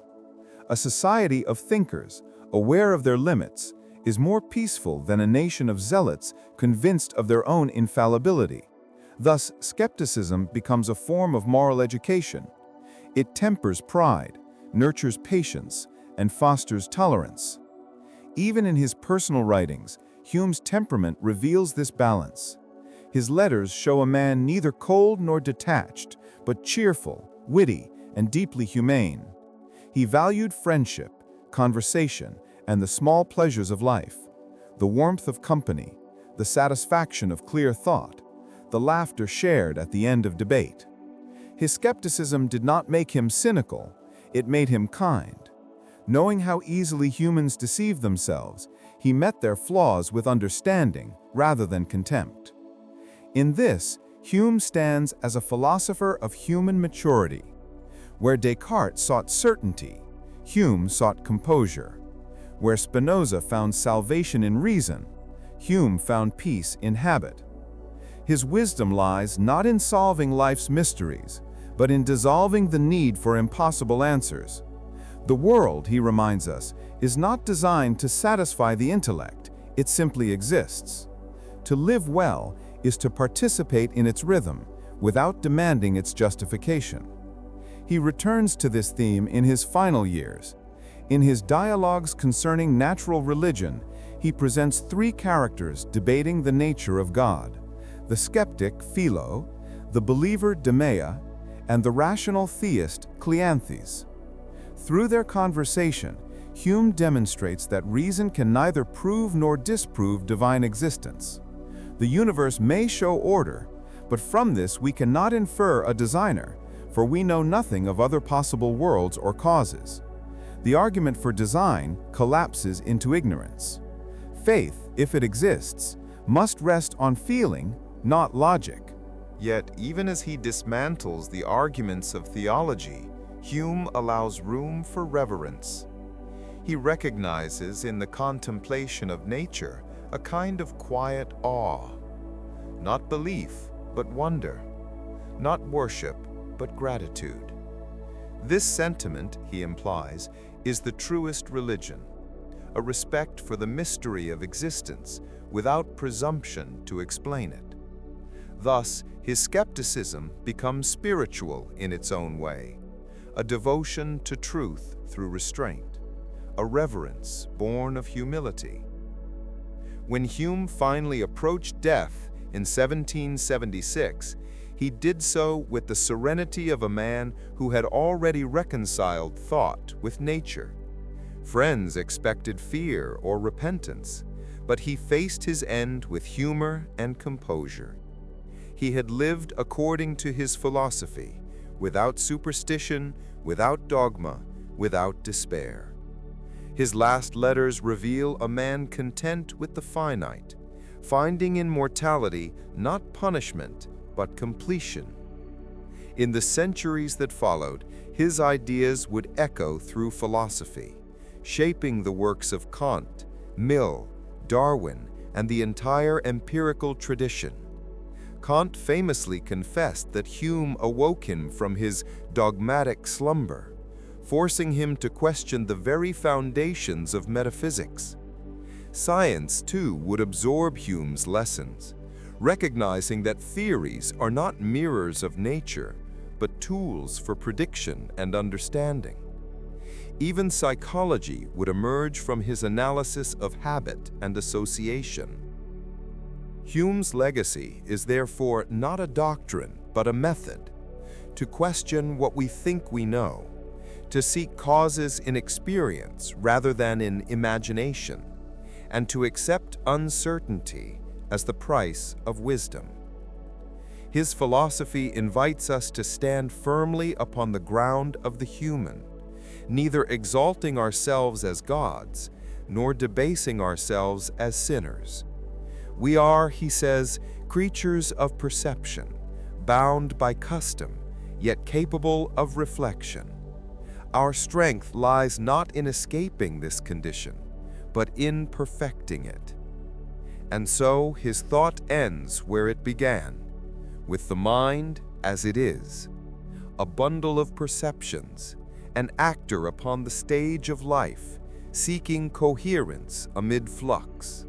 A society of thinkers, aware of their limits, is more peaceful than a nation of zealots convinced of their own infallibility. Thus, skepticism becomes a form of moral education. It tempers pride, nurtures patience, and fosters tolerance. Even in his personal writings, Hume's temperament reveals this balance. His letters show a man neither cold nor detached, but cheerful, witty, and deeply humane. He valued friendship, conversation, and the small pleasures of life, the warmth of company, the satisfaction of clear thought, the laughter shared at the end of debate. His skepticism did not make him cynical, it made him kind. Knowing how easily humans deceive themselves, He met their flaws with understanding rather than contempt. In this, Hume stands as a philosopher of human maturity. Where Descartes sought certainty, Hume sought composure. Where Spinoza found salvation in reason, Hume found peace in habit. His wisdom lies not in solving life's mysteries, but in dissolving the need for impossible answers. The world, he reminds us, is not designed to satisfy the intellect, it simply exists. To live well is to participate in its rhythm, without demanding its justification. He returns to this theme in his final years. In his dialogues concerning natural religion, he presents three characters debating the nature of God: the skeptic, Philo, the believer, Demea, and the rational theist, Cleanthes. Through their conversation, Hume demonstrates that reason can neither prove nor disprove divine existence. The universe may show order, but from this we cannot infer a designer, for we know nothing of other possible worlds or causes. The argument for design collapses into ignorance. Faith, if it exists, must rest on feeling, not logic. Yet, even as he dismantles the arguments of theology, Hume allows room for reverence. He recognizes in the contemplation of nature a kind of quiet awe. Not belief, but wonder. Not worship, but gratitude. This sentiment, he implies, is the truest religion, a respect for the mystery of existence without presumption to explain it. Thus, his skepticism becomes spiritual in its own way, a devotion to truth through restraint, a reverence born of humility. When Hume finally approached death in 1776, he did so with the serenity of a man who had already reconciled thought with nature. Friends expected fear or repentance, but he faced his end with humor and composure. He had lived according to his philosophy, without superstition, without dogma, without despair. His last letters reveal a man content with the finite, finding in mortality not punishment, but completion. In the centuries that followed, his ideas would echo through philosophy, shaping the works of Kant, Mill, Darwin, and the entire empirical tradition. Kant famously confessed that Hume awoke him from his dogmatic slumber, forcing him to question the very foundations of metaphysics. Science, too, would absorb Hume's lessons, recognizing that theories are not mirrors of nature, but tools for prediction and understanding. Even psychology would emerge from his analysis of habit and association. Hume's legacy is therefore not a doctrine, but a method, to question what we think we know, to seek causes in experience rather than in imagination, and to accept uncertainty as the price of wisdom. His philosophy invites us to stand firmly upon the ground of the human, neither exalting ourselves as gods, nor debasing ourselves as sinners. We are, he says, creatures of perception, bound by custom, yet capable of reflection. Our strength lies not in escaping this condition, but in perfecting it. And so his thought ends where it began, with the mind as it is, a bundle of perceptions, an actor upon the stage of life, seeking coherence amid flux.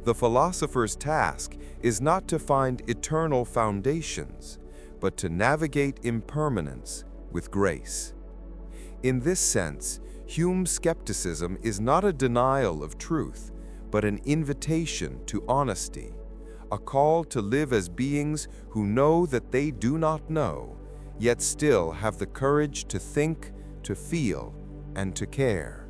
The philosopher's task is not to find eternal foundations, but to navigate impermanence with grace. In this sense, Hume's skepticism is not a denial of truth, but an invitation to honesty, a call to live as beings who know that they do not know, yet still have the courage to think, to feel, and to care.